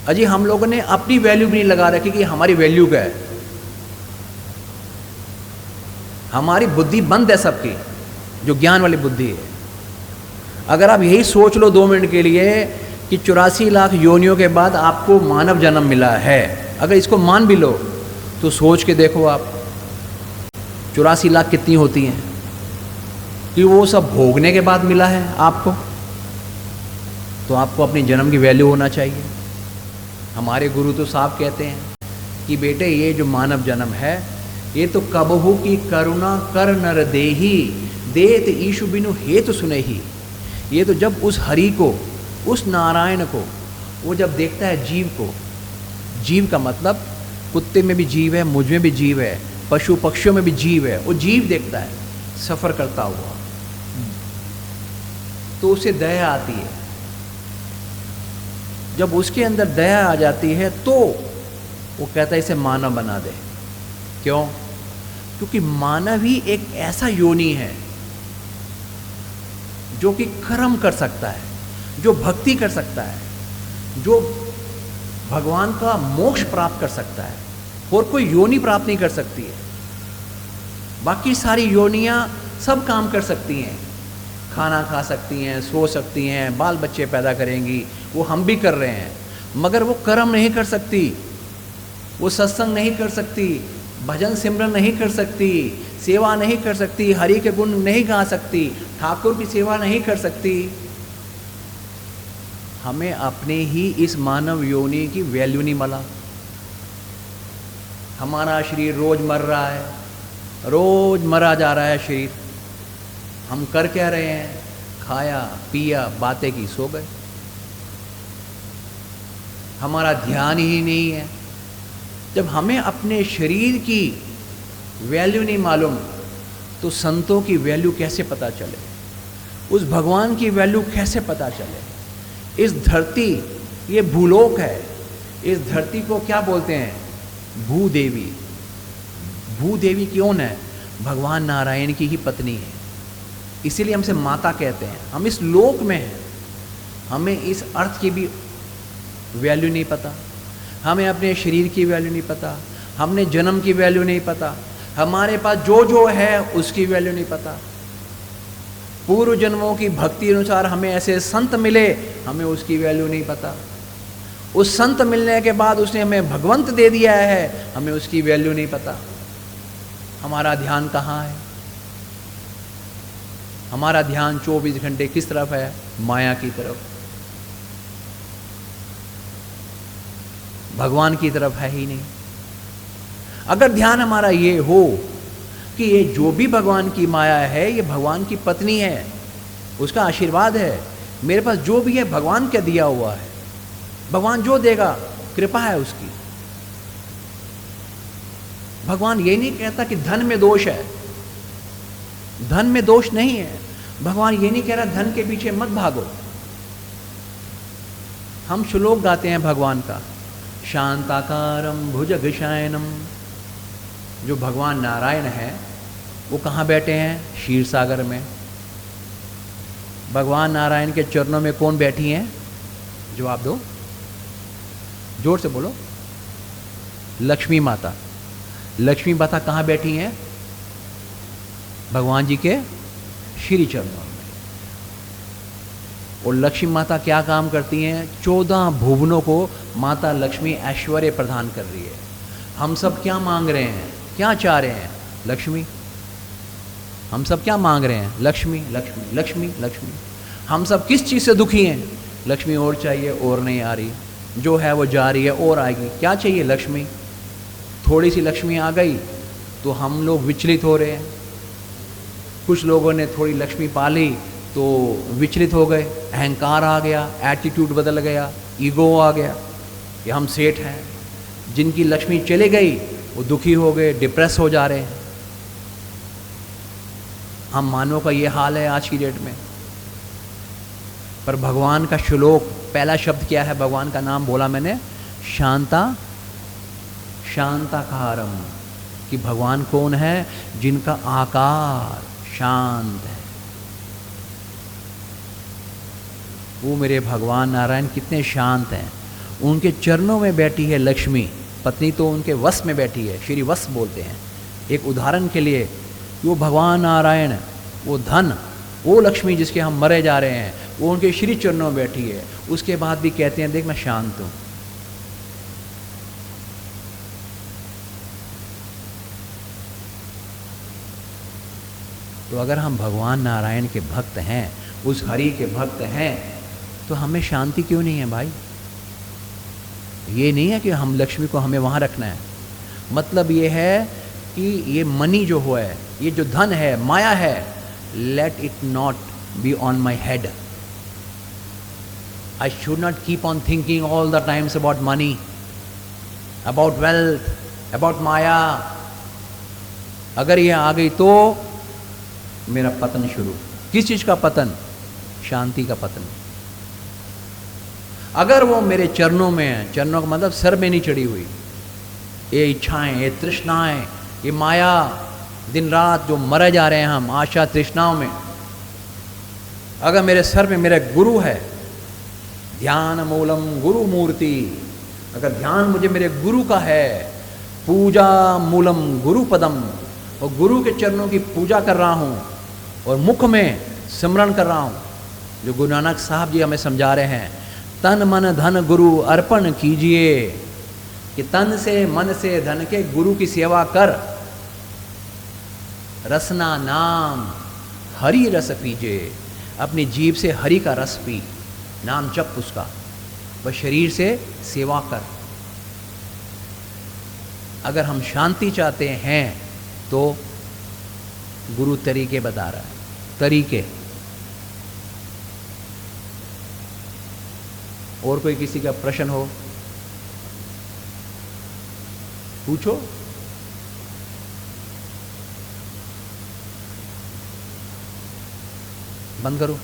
अजी हम लोगों ने अपनी वैल्यू भी नहीं लगा रखी कि हमारी वैल्यू क्या है। हमारी बुद्धि बंद है सबकी, जो ज्ञान वाली बुद्धि है। अगर आप यही सोच लो 2 मिनट के लिए कि 84 लाख योनियों के बाद आपको मानव जन्म मिला है, अगर इसको मान भी लो तो सोच के देखो आप 84 लाख कितनी होती हैं, कि वो सब भोगने के बाद मिला है आपको, तो आपको अपनी जन्म की वैल्यू होना चाहिए। हमारे गुरु तो साफ कहते हैं कि बेटे ये जो मानव जन्म है ये तो कबहू की करुणा कर नर देही, देत ईशु बिनु हेतु सुने ही। ये तो जब उस हरि को, उस नारायण को वो जब देखता है जीव को, जीव का मतलब कुत्ते में भी जीव है, मुझ में भी जीव है, पशु पक्षियों में भी जीव है, वो जीव देखता है सफ़र करता हुआ, तो उसे दया आती है। जब उसके अंदर दया आ जाती है तो वो कहता है इसे मानव बना दे। क्यों? क्योंकि मानव ही एक ऐसा योनि है जो कि कर्म कर सकता है, जो भक्ति कर सकता है, जो भगवान का मोक्ष प्राप्त कर सकता है, और कोई योनि प्राप्त नहीं कर सकती है। बाकी सारी योनियां सब काम कर सकती हैं, खाना खा सकती हैं, सो सकती हैं, बाल बच्चे पैदा करेंगी, वो हम भी कर रहे हैं, मगर वो कर्म नहीं कर सकती, वो सत्संग नहीं कर सकती, भजन सिमरन नहीं कर सकती, सेवा नहीं कर सकती, हरि के गुण नहीं गा सकती, ठाकुर की सेवा नहीं कर सकती। हमें अपने ही इस मानव योनि की वैल्यू नहीं मिला। हमारा शरीर रोज मर रहा है, रोज मरा जा रहा है शरीर। हम कर क्या रहे हैं? खाया पिया, बातें की, सो गए। हमारा ध्यान ही नहीं है। जब हमें अपने शरीर की वैल्यू नहीं मालूम तो संतों की वैल्यू कैसे पता चले? उस भगवान की वैल्यू कैसे पता चले? इस धरती, ये भूलोक है, इस धरती को क्या बोलते हैं? भूदेवी, भूदेवी कौन है? भगवान नारायण की ही पत्नी है, इसीलिए हमसे माता कहते हैं। हम इस लोक में हैं, हमें इस अर्थ की भी वैल्यू नहीं पता, हमें अपने शरीर की वैल्यू नहीं पता, हमने जन्म की वैल्यू नहीं पता, हमारे पास जो जो है उसकी वैल्यू नहीं पता। पूर्व जन्मों की भक्ति अनुसार हमें ऐसे संत मिले, हमें उसकी वैल्यू नहीं पता। उस संत मिलने के बाद उसने हमें भगवंत दे दिया है, हमें उसकी वैल्यू नहीं पता। हमारा ध्यान कहाँ है? हमारा ध्यान 24 घंटे किस तरफ है? माया की तरफ, भगवान की तरफ है ही नहीं। अगर ध्यान हमारा ये हो कि ये जो भी भगवान की माया है, ये भगवान की पत्नी है, उसका आशीर्वाद है, मेरे पास जो भी है भगवान का दिया हुआ है, भगवान जो देगा कृपा है उसकी। भगवान ये नहीं कहता कि धन में दोष है, धन में दोष नहीं है। भगवान ये नहीं कह रहा धन के पीछे मत भागो। हम श्लोक गाते हैं भगवान का, शांताकारम भुजगशयनम। जो भगवान नारायण है वो कहाँ बैठे हैं? क्षीर सागर में। भगवान नारायण के चरणों में कौन बैठी हैं? जवाब दो, जोर से बोलो। लक्ष्मी माता। लक्ष्मी माता कहाँ बैठी हैं? भगवान जी के श्री चरणों में। और लक्ष्मी माता क्या काम करती हैं? 14 भुवनों को माता लक्ष्मी ऐश्वर्य प्रदान कर रही है। हम सब क्या मांग रहे हैं? क्या चाह रहे हैं? लक्ष्मी। हम सब क्या मांग रहे हैं? लक्ष्मी लक्ष्मी लक्ष्मी लक्ष्मी। हम सब किस चीज़ से दुखी हैं? लक्ष्मी और चाहिए, और नहीं आ रही, जो है वो जा रही है, और आएगी। क्या चाहिए? लक्ष्मी। थोड़ी सी लक्ष्मी आ गई तो हम लोग विचलित हो रहे हैं। कुछ लोगों ने थोड़ी लक्ष्मी पाली तो विचलित हो गए, अहंकार आ गया, एटीट्यूड बदल गया, ईगो आ गया कि हम सेठ हैं। जिनकी लक्ष्मी चली गई वो दुखी हो गए, डिप्रेस हो जा रहे हैं। हम मानव का ये हाल है आज की डेट में। पर भगवान का श्लोक, पहला शब्द क्या है? भगवान का नाम बोला मैंने, शांता शांताकारम। कि भगवान कौन है? जिनका आकार शांत है। वो मेरे भगवान नारायण कितने शांत हैं। उनके चरणों में बैठी है लक्ष्मी, पत्नी तो उनके वश में बैठी है, श्री वश बोलते हैं। एक उदाहरण के लिए, वो भगवान नारायण, वो धन, वो लक्ष्मी जिसके हम मरे जा रहे हैं, वो उनके श्री चरणों में बैठी है। उसके बाद भी कहते हैं देख मैं शांत हूँ। तो अगर हम भगवान नारायण के भक्त हैं, उस हरि के भक्त हैं, तो हमें शांति क्यों नहीं है भाई? ये नहीं है कि हम लक्ष्मी को हमें वहाँ रखना है। मतलब ये है कि ये मनी जो हुआ है, ये जो धन है, माया है, let it not be on my head. I should not keep on thinking all the times about money, about wealth, about maya. अगर ये आ गई तो मेरा पतन शुरू। किस चीज का पतन? शांति का पतन। अगर वो मेरे चरणों में है, चरणों का मतलब सर में नहीं चढ़ी हुई, ये इच्छाएं, ये तृष्णाएं, ये माया, दिन रात जो मरे जा रहे हैं हम आशा तृष्णाओं में, अगर मेरे सर में मेरा गुरु है, ध्यान मूलम गुरु मूर्ति, अगर ध्यान मुझे मेरे गुरु का है, पूजा मूलम गुरु पदम, और गुरु के चरणों की पूजा कर रहा हूँ और मुख में सिमरन कर रहा हूँ, जो गुरु नानक साहब जी हमें समझा रहे हैं, तन मन धन गुरु अर्पण कीजिए। कि तन से मन से धन के गुरु की सेवा कर, रसना नाम हरि रस पीजे। अपनी जीभ से हरि का रस पी, नाम जप उसका, वह शरीर से सेवा कर। अगर हम शांति चाहते हैं तो गुरु तरीके बता रहा है, तरीके। और कोई किसी का प्रश्न हो पूछो। बंद करो।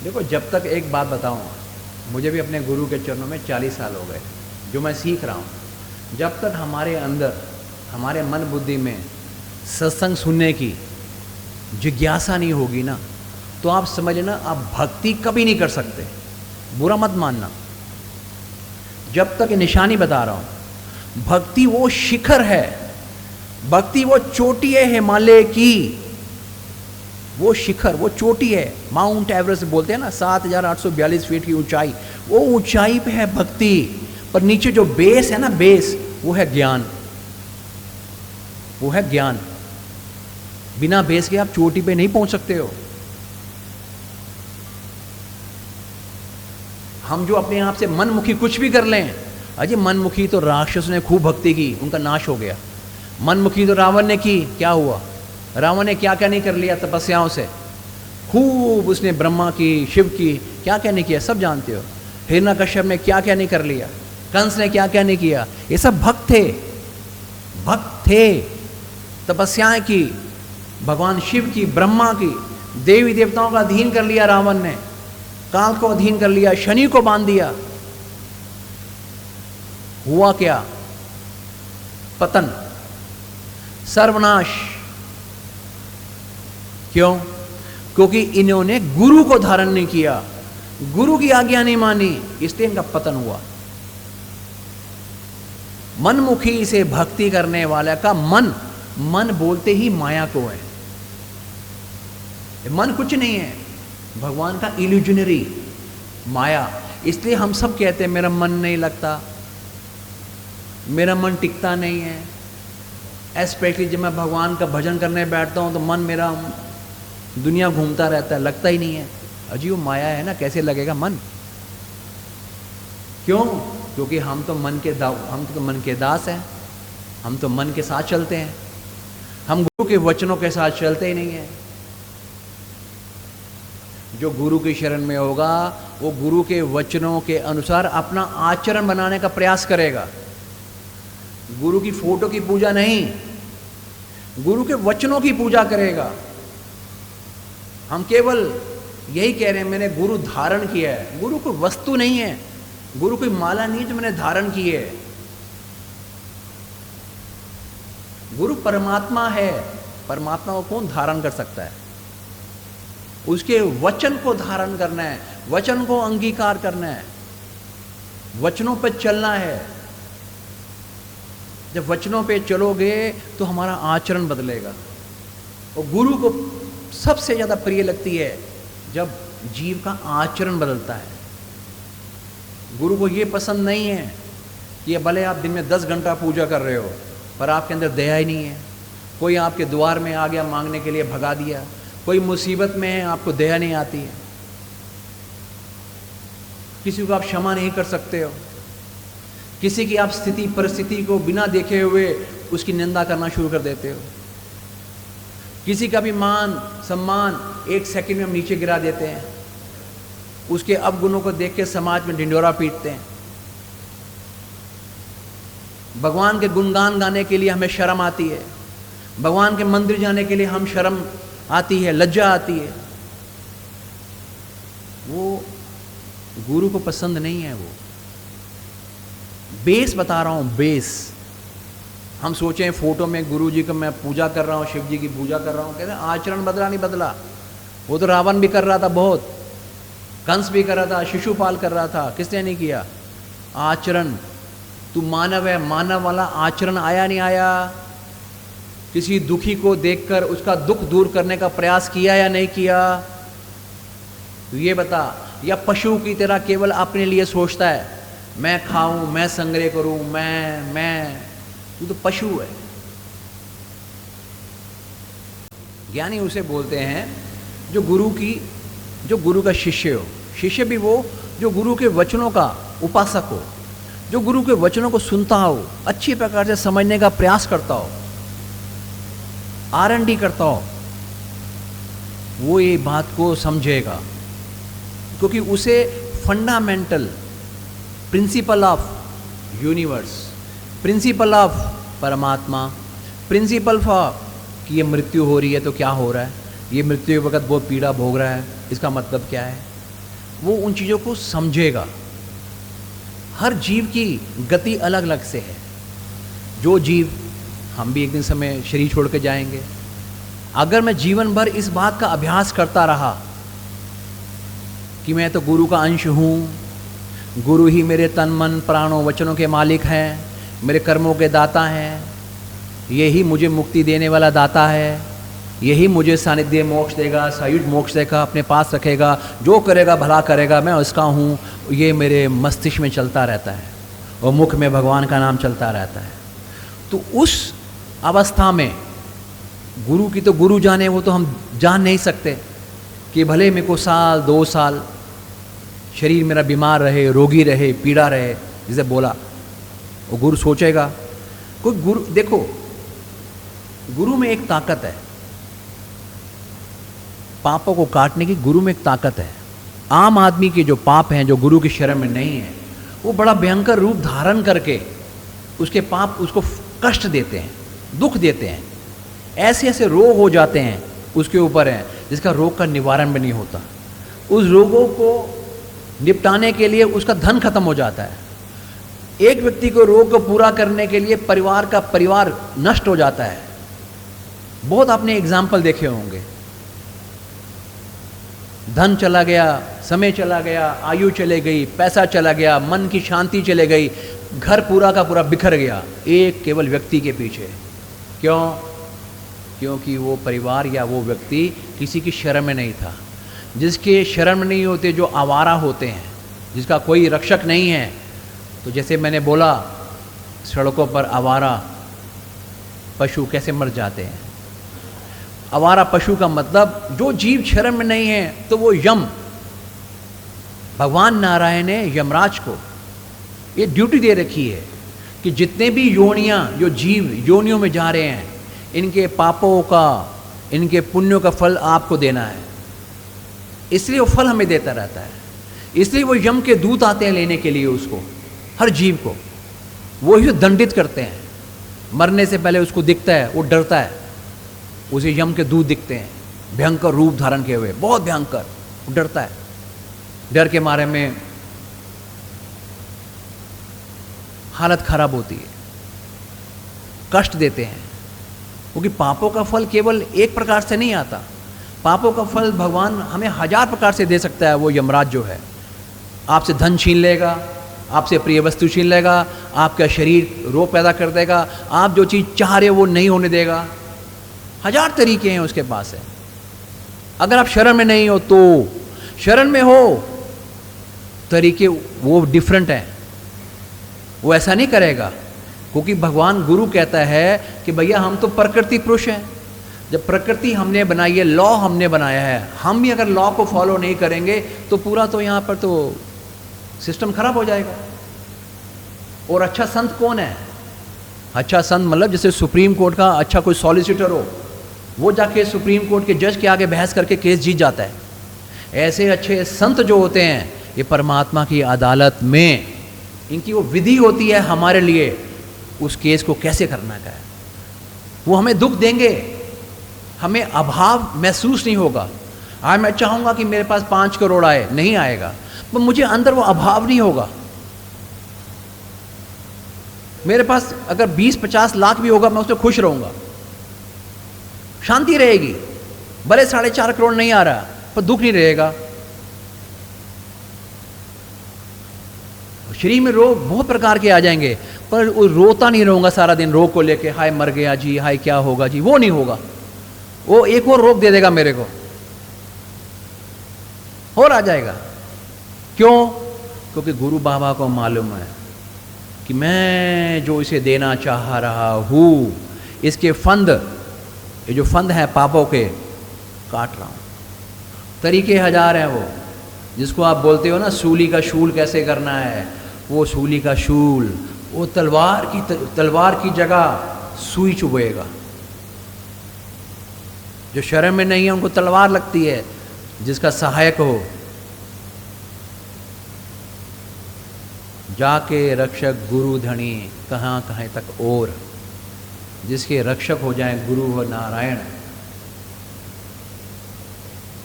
देखो, जब तक, एक बात बताऊं, मुझे भी अपने गुरु के चरणों में 40 साल हो गए, जो मैं सीख रहा हूं, जब तक हमारे अंदर, हमारे मन बुद्धि में सत्संग सुनने की जिज्ञासा नहीं होगी ना, तो आप समझ लेना आप भक्ति कभी नहीं कर सकते। बुरा मत मानना, जब तक ये निशानी बता रहा हूं, भक्ति वो शिखर है, भक्ति वो चोटी है हिमालय की, वो शिखर, वो चोटी है। माउंट एवरेस्ट बोलते हैं ना, 7,842 फीट की ऊंचाई, वो ऊंचाई पे है भक्ति, पर नीचे जो बेस है ना, बेस, वो है ज्ञान, वो है ज्ञान। बिना बेस के आप चोटी पे नहीं पहुंच सकते हो। हम जो अपने आप से मनमुखी कुछ भी कर लें, अजय मनमुखी तो राक्षस ने खूब भक्ति की, उनका नाश हो गया। मनमुखी तो रावण ने की, क्या हुआ? रावण ने क्या क्या नहीं कर लिया तपस्याओं से, खूब उसने ब्रह्मा की, शिव की, क्या क्या नहीं किया, सब जानते हो। हिरण्यकश्यप ने क्या क्या नहीं कर लिया, कंस ने क्या क्या नहीं किया, ये सब भक्त थे, भक्त थे। तपस्याएं की, भगवान शिव की, ब्रह्मा की, देवी देवताओं का अधीन कर लिया रावण ने, काल को अधीन कर लिया, शनि को बांध दिया। हुआ क्या? पतन, सर्वनाश। क्यों? क्योंकि इन्होंने गुरु को धारण नहीं किया, गुरु की आज्ञा नहीं मानी, इसलिए इनका पतन हुआ। मनमुखी से भक्ति करने वाला का मन, मन बोलते ही माया को है। मन कुछ नहीं है, भगवान का इल्यूजनरी माया। इसलिए हम सब कहते हैं मेरा मन नहीं लगता, मेरा मन टिकता नहीं है। स्पेशली जब मैं भगवान का भजन करने बैठता हूं तो मन मेरा दुनिया घूमता रहता है, लगता ही नहीं है। अजी वो माया है ना, कैसे लगेगा मन? क्यों? क्योंकि हम तो मन के दास हैं, हम तो मन के साथ चलते हैं, हम गुरु के वचनों के साथ चलते ही नहीं है। जो गुरु की शरण में होगा वो गुरु के वचनों के अनुसार अपना आचरण बनाने का प्रयास करेगा। गुरु की फोटो की पूजा नहीं, गुरु के वचनों की पूजा करेगा। हम केवल यही कह रहे हैं मैंने गुरु धारण किया है। गुरु कोई वस्तु नहीं है, गुरु कोई माला नहीं जो मैंने धारण की है। गुरु परमात्मा है, परमात्मा को कौन धारण कर सकता है? उसके वचन को धारण करना है, वचन को अंगीकार करना है, वचनों पर चलना है। जब वचनों पे चलोगे तो हमारा आचरण बदलेगा। और गुरु को सबसे ज़्यादा प्रिय लगती है जब जीव का आचरण बदलता है। गुरु को ये पसंद नहीं है कि भले आप दिन में 10 घंटा पूजा कर रहे हो पर आपके अंदर दया ही नहीं है। कोई आपके द्वार में आ गया मांगने के लिए, भगा दिया। कोई मुसीबत में है, आपको दया नहीं आती है। किसी को आप क्षमा नहीं कर सकते हो। किसी की आप स्थिति परिस्थिति को बिना देखे हुए उसकी निंदा करना शुरू कर देते हो। किसी का भी मान सम्मान एक सेकंड में हम नीचे गिरा देते हैं। उसके अवगुणों को देख के समाज में ढिंढोरा पीटते हैं। भगवान के गुणगान गाने के लिए हमें शर्म आती है, भगवान के मंदिर जाने के लिए हम शर्म आती है, लज्जा आती है। वो गुरु को पसंद नहीं है। वो बेस बता रहा हूं, बेस। हम सोचें फोटो में गुरु जी को मैं पूजा कर रहा हूं, शिव जी की पूजा कर रहा हूं, कहते हैं आचरण बदला नहीं बदला। वो तो रावण भी कर रहा था, बहुत कंस भी कर रहा था, शिशुपाल कर रहा था, किसने नहीं किया? आचरण। तू मानव है, मानव वाला आचरण आया नहीं आया? किसी दुखी को देखकर उसका दुख दूर करने का प्रयास किया या नहीं किया? तो ये बता। या पशु की तरह केवल अपने लिए सोचता है, मैं खाऊं, मैं संग्रह करूं, मैं तू तो पशु है। ज्ञानी उसे बोलते हैं जो गुरु का शिष्य हो। शिष्य भी वो जो गुरु के वचनों का उपासक हो, जो गुरु के वचनों को सुनता हो, अच्छी प्रकार से समझने का प्रयास करता हो, R&D करता हो, वो ये बात को समझेगा। क्योंकि उसे fundamental principle of universe, principle of परमात्मा, प्रिंसिपल फॉर कि ये मृत्यु हो रही है तो क्या हो रहा है, ये मृत्यु के वक्त वो पीड़ा भोग रहा है, इसका मतलब क्या है, वो उन चीज़ों को समझेगा। हर जीव की गति अलग अलग से है। जो जीव, हम भी एक दिन समय शरीर छोड़ के जाएंगे, अगर मैं जीवन भर इस बात का अभ्यास करता रहा कि मैं तो गुरु का अंश हूँ, गुरु ही मेरे तन मन प्राणों वचनों के मालिक हैं, मेरे कर्मों के दाता हैं, यही मुझे मुक्ति देने वाला दाता है, यही मुझे सानिध्य मोक्ष देगा, सायुज मोक्ष देगा, अपने पास रखेगा, जो करेगा भला करेगा, मैं उसका हूँ, ये मेरे मस्तिष्क में चलता रहता है और मुख में भगवान का नाम चलता रहता है। तो उस अवस्था में गुरु की तो गुरु जाने, वो तो हम जान नहीं सकते कि भले मेरे को साल 2 साल शरीर मेरा बीमार रहे, रोगी रहे, पीड़ा रहे, जिसे बोला वो गुरु सोचेगा। कोई गुरु, देखो गुरु में एक ताकत है, पापों को काटने की गुरु में एक ताकत है। आम आदमी के जो पाप हैं, जो गुरु की शरण में नहीं है, वो बड़ा भयंकर रूप धारण करके उसके पाप उसको कष्ट देते हैं, दुख देते हैं, ऐसे ऐसे रोग हो जाते हैं उसके ऊपर हैं जिसका रोग का निवारण भी नहीं होता। उस रोगों को निपटाने के लिए उसका धन खत्म हो जाता है। एक व्यक्ति को रोग को पूरा करने के लिए परिवार का परिवार नष्ट हो जाता है। बहुत आपने एग्जाम्पल देखे होंगे। धन चला गया, समय चला गया, आयु चले गई, पैसा चला गया, मन की शांति चले गई, घर पूरा का पूरा बिखर गया एक केवल व्यक्ति के पीछे। क्यों? क्योंकि वो परिवार या वो व्यक्ति किसी की शरण में नहीं था। जिसके शरण में नहीं होते, जो आवारा होते हैं, जिसका कोई रक्षक नहीं है, तो जैसे मैंने बोला सड़कों पर आवारा पशु कैसे मर जाते हैं। आवारा पशु का मतलब जो जीव शरण में नहीं है, तो वो यम, भगवान नारायण ने यमराज को ये ड्यूटी दे रखी है कि जितने भी योनियां, जो जीव योनियों में जा रहे हैं, इनके पापों का, इनके पुण्यों का फल आपको देना है। इसलिए वो फल हमें देता रहता है। इसलिए वो यम के दूत आते हैं लेने के लिए उसको, हर जीव को। वो ही दंडित करते हैं। मरने से पहले उसको दिखता है, वो डरता है, उसे यम के दूत दिखते हैं भयंकर रूप धारण किए हुए, बहुत भयंकर, वो डरता है। डर के मारे में हालत खराब होती है, कष्ट देते हैं, क्योंकि पापों का फल केवल एक प्रकार से नहीं आता। पापों का फल भगवान हमें 1000 प्रकार से दे सकता है। वो यमराज जो है आपसे धन छीन लेगा, आपसे प्रिय वस्तु छीन लेगा, आपका शरीर रोग पैदा कर देगा, आप जो चीज़ चाह रहे हो वो नहीं होने देगा। 1000 तरीके हैं उसके पास है। अगर आप शरण में नहीं हो तो, शरण में हो तरीके वो डिफरेंट हैं, वो ऐसा नहीं करेगा। क्योंकि भगवान गुरु कहता है कि भैया हम तो प्रकृति पुरुष हैं। जब प्रकृति हमने बनाई है, लॉ हमने बनाया है, हम भी अगर लॉ को फॉलो नहीं करेंगे तो पूरा तो यहाँ पर तो सिस्टम खराब हो जाएगा। और अच्छा संत कौन है? अच्छा संत मतलब जैसे सुप्रीम कोर्ट का अच्छा कोई सॉलिसिटर हो, वो जाके सुप्रीम कोर्ट के जज के आगे बहस करके केस जीत जाता है। ऐसे अच्छे संत जो होते हैं, ये परमात्मा की अदालत में इनकी वो विधि होती है हमारे लिए उस केस को कैसे करना का है। वो हमें दुख देंगे, हमें अभाव महसूस नहीं होगा। आज मैं चाहूँगा कि मेरे पास 5 करोड़ आए, नहीं आएगा, पर मुझे अंदर वो अभाव नहीं होगा। मेरे पास अगर 20-50 लाख भी होगा, मैं उसमें खुश रहूँगा, शांति रहेगी। भले 4.5 करोड़ नहीं आ रहा, पर दुख नहीं रहेगा। शरीर में रोग बहुत प्रकार के आ जाएंगे, पर वो रोता नहीं रहूँगा सारा दिन रोग को लेके, हाय मर गया जी, हाय क्या होगा जी, वो नहीं होगा। वो एक और रोग दे देगा मेरे को और आ जाएगा। क्यों? क्योंकि गुरु बाबा को मालूम है कि मैं जो इसे देना चाह रहा हूँ, इसके फंद, ये जो फंद है पापों के, काट रहा हूँ। तरीके 1000 हैं। वो जिसको आप बोलते हो ना सूली का शूल कैसे करना है, वो सूली का शूल, वो तलवार की जगह सुई चुभेगा। जो शरण में नहीं है उनको तलवार लगती है, जिसका सहायक हो। जाके रक्षक गुरु धनी कहाँ कहाँ तक और, जिसके रक्षक हो जाए गुरु व नारायण,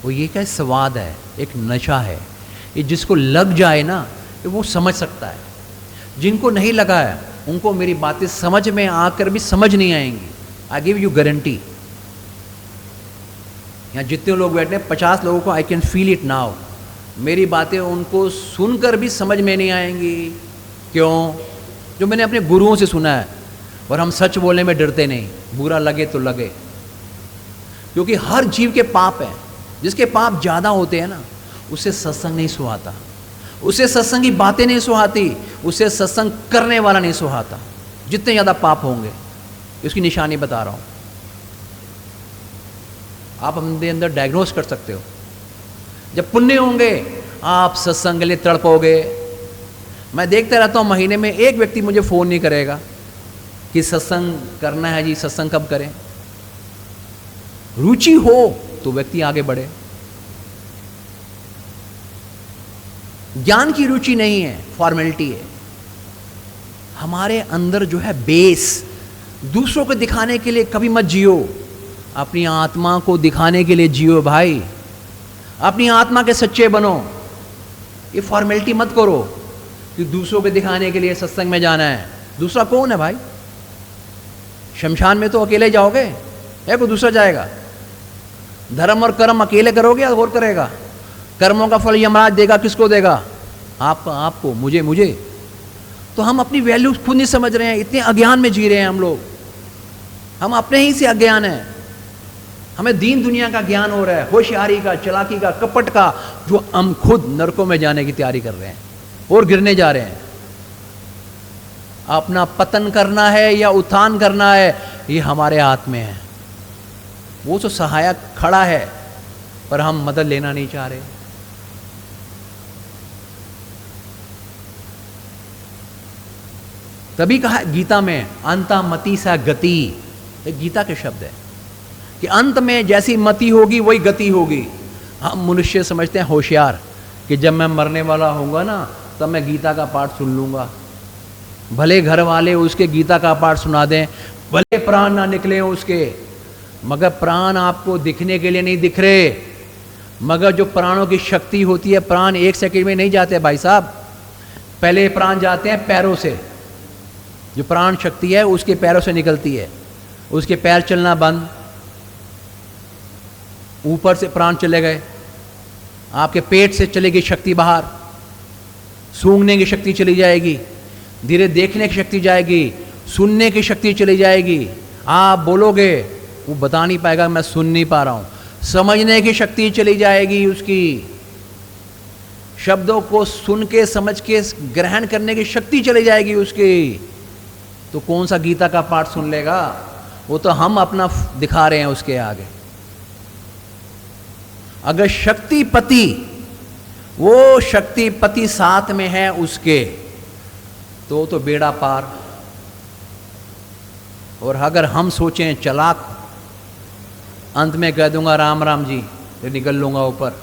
वो ये क्या स्वाद है, एक नशा है। ये जिसको लग जाए ना वो समझ सकता है, जिनको नहीं लगा है उनको मेरी बातें समझ में आकर भी समझ नहीं आएंगी। I give you guarantee. यहाँ जितने लोग बैठे हैं 50 लोगों को I can feel it now, मेरी बातें उनको सुनकर भी समझ में नहीं आएंगी। क्यों? जो मैंने अपने गुरुओं से सुना है। और हम सच बोलने में डरते नहीं, बुरा लगे तो लगे, क्योंकि हर जीव के पाप हैं। जिसके पाप ज़्यादा होते हैं ना उससे सत्संग नहीं सुहाता, उससे सत्संग की बातें नहीं सुहाती, उससे सत्संग करने वाला नहीं सुहाता। जितने ज़्यादा पाप होंगे, इसकी निशानी बता रहा हूँ, आप अपने अंदर डायग्नोस कर सकते हो। जब पुण्य होंगे आप सत्संग के लिए तड़पोगे। मैं देखता रहता हूँ महीने में एक व्यक्ति मुझे फ़ोन नहीं करेगा कि सत्संग करना है जी, सत्संग कब करें। रुचि हो तो व्यक्ति आगे बढ़े। ज्ञान की रुचि नहीं है, फॉर्मेलिटी है। हमारे अंदर जो है बेस, दूसरों को दिखाने के लिए कभी मत जियो, अपनी आत्मा को दिखाने के लिए जियो भाई। अपनी आत्मा के सच्चे बनो। ये फॉर्मेलिटी मत करो कि दूसरों को दिखाने के लिए सत्संग में जाना है। दूसरा कौन है भाई? शमशान में तो अकेले जाओगे या कोई दूसरा जाएगा? धर्म और कर्म अकेले करोगे या और करेगा? कर्मों का फल यमराज देगा, किसको देगा? आपको, मुझे। तो हम अपनी वैल्यू खुद नहीं समझ रहे हैं, इतने अज्ञान में जी रहे हैं हम लोग। हम अपने ही से अज्ञान हैं। हमें दीन दुनिया का ज्ञान हो रहा है, होशियारी का, चालाकी का, कपट का, जो हम खुद नरकों में जाने की तैयारी कर रहे हैं और गिरने जा रहे हैं। अपना पतन करना है या उत्थान करना है, ये हमारे हाथ में है। वो तो सहायक खड़ा है पर हम मदद लेना नहीं चाह रहे। तभी कहा गीता में अंता मति सा गति, एक गीता के शब्द है कि अंत में जैसी मति होगी वही गति होगी। हम मनुष्य समझते हैं होशियार कि जब मैं मरने वाला होऊंगा ना तब मैं गीता का पाठ सुन लूंगा। भले घर वाले उसके गीता का पाठ सुना दें, भले प्राण ना निकले उसके, मगर प्राण आपको दिखने के लिए नहीं दिख रहे। मगर जो प्राणों की शक्ति होती है, प्राण एक सेकंड में नहीं जाते भाई साहब। पहले प्राण जाते हैं पैरों से, जो प्राण शक्ति है उसके पैरों से निकलती है। उसके पैर चलना बंद, ऊपर से प्राण चले गए, आपके पेट से चलेगी शक्ति बाहर, सूंघने की शक्ति चली जाएगी, धीरे देखने की शक्ति जाएगी, सुनने की शक्ति चली जाएगी। आप बोलोगे वो बता नहीं पाएगा मैं सुन नहीं पा रहा हूं। समझने की शक्ति चली जाएगी उसकी, शब्दों को सुन के समझ के ग्रहण करने की शक्ति चली जाएगी उसकी। तो कौन सा गीता का पाठ सुन लेगा? वो तो हम अपना दिखा रहे हैं उसके आगे। अगर शक्तिपति, वो शक्तिपति साथ में है उसके, तो बेड़ा पार। और अगर हम सोचें चालाक, अंत में कह दूंगा राम राम जी तो निकल लूंगा ऊपर।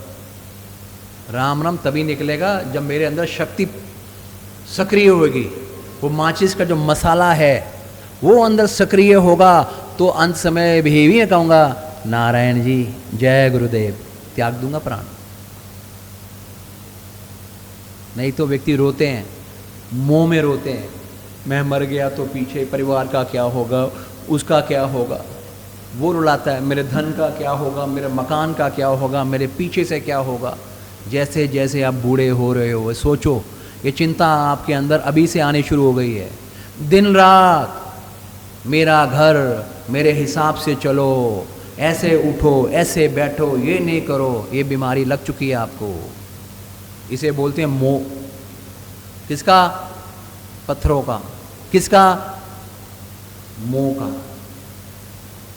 राम राम तभी निकलेगा जब मेरे अंदर शक्ति सक्रिय होगी। वो माचिस का जो मसाला है वो अंदर सक्रिय होगा तो अंत समय भी मैं कहूँगा नारायण जी जय गुरुदेव, त्याग दूंगा प्राण। नहीं तो व्यक्ति रोते हैं, मोह में रोते हैं, मैं मर गया तो पीछे परिवार का क्या होगा, उसका क्या होगा। वो रुलाता है मेरे धन का क्या होगा, मेरे मकान का क्या होगा, मेरे पीछे से क्या होगा। जैसे जैसे आप बूढ़े हो रहे हो सोचो, ये चिंता आपके अंदर अभी से आनी शुरू हो गई है। दिन रात मेरा घर, मेरे हिसाब से चलो, ऐसे उठो, ऐसे बैठो, ये नहीं करो, ये बीमारी लग चुकी है आपको। इसे बोलते हैं मोह। किसका? पत्थरों का। किसका? मोह का।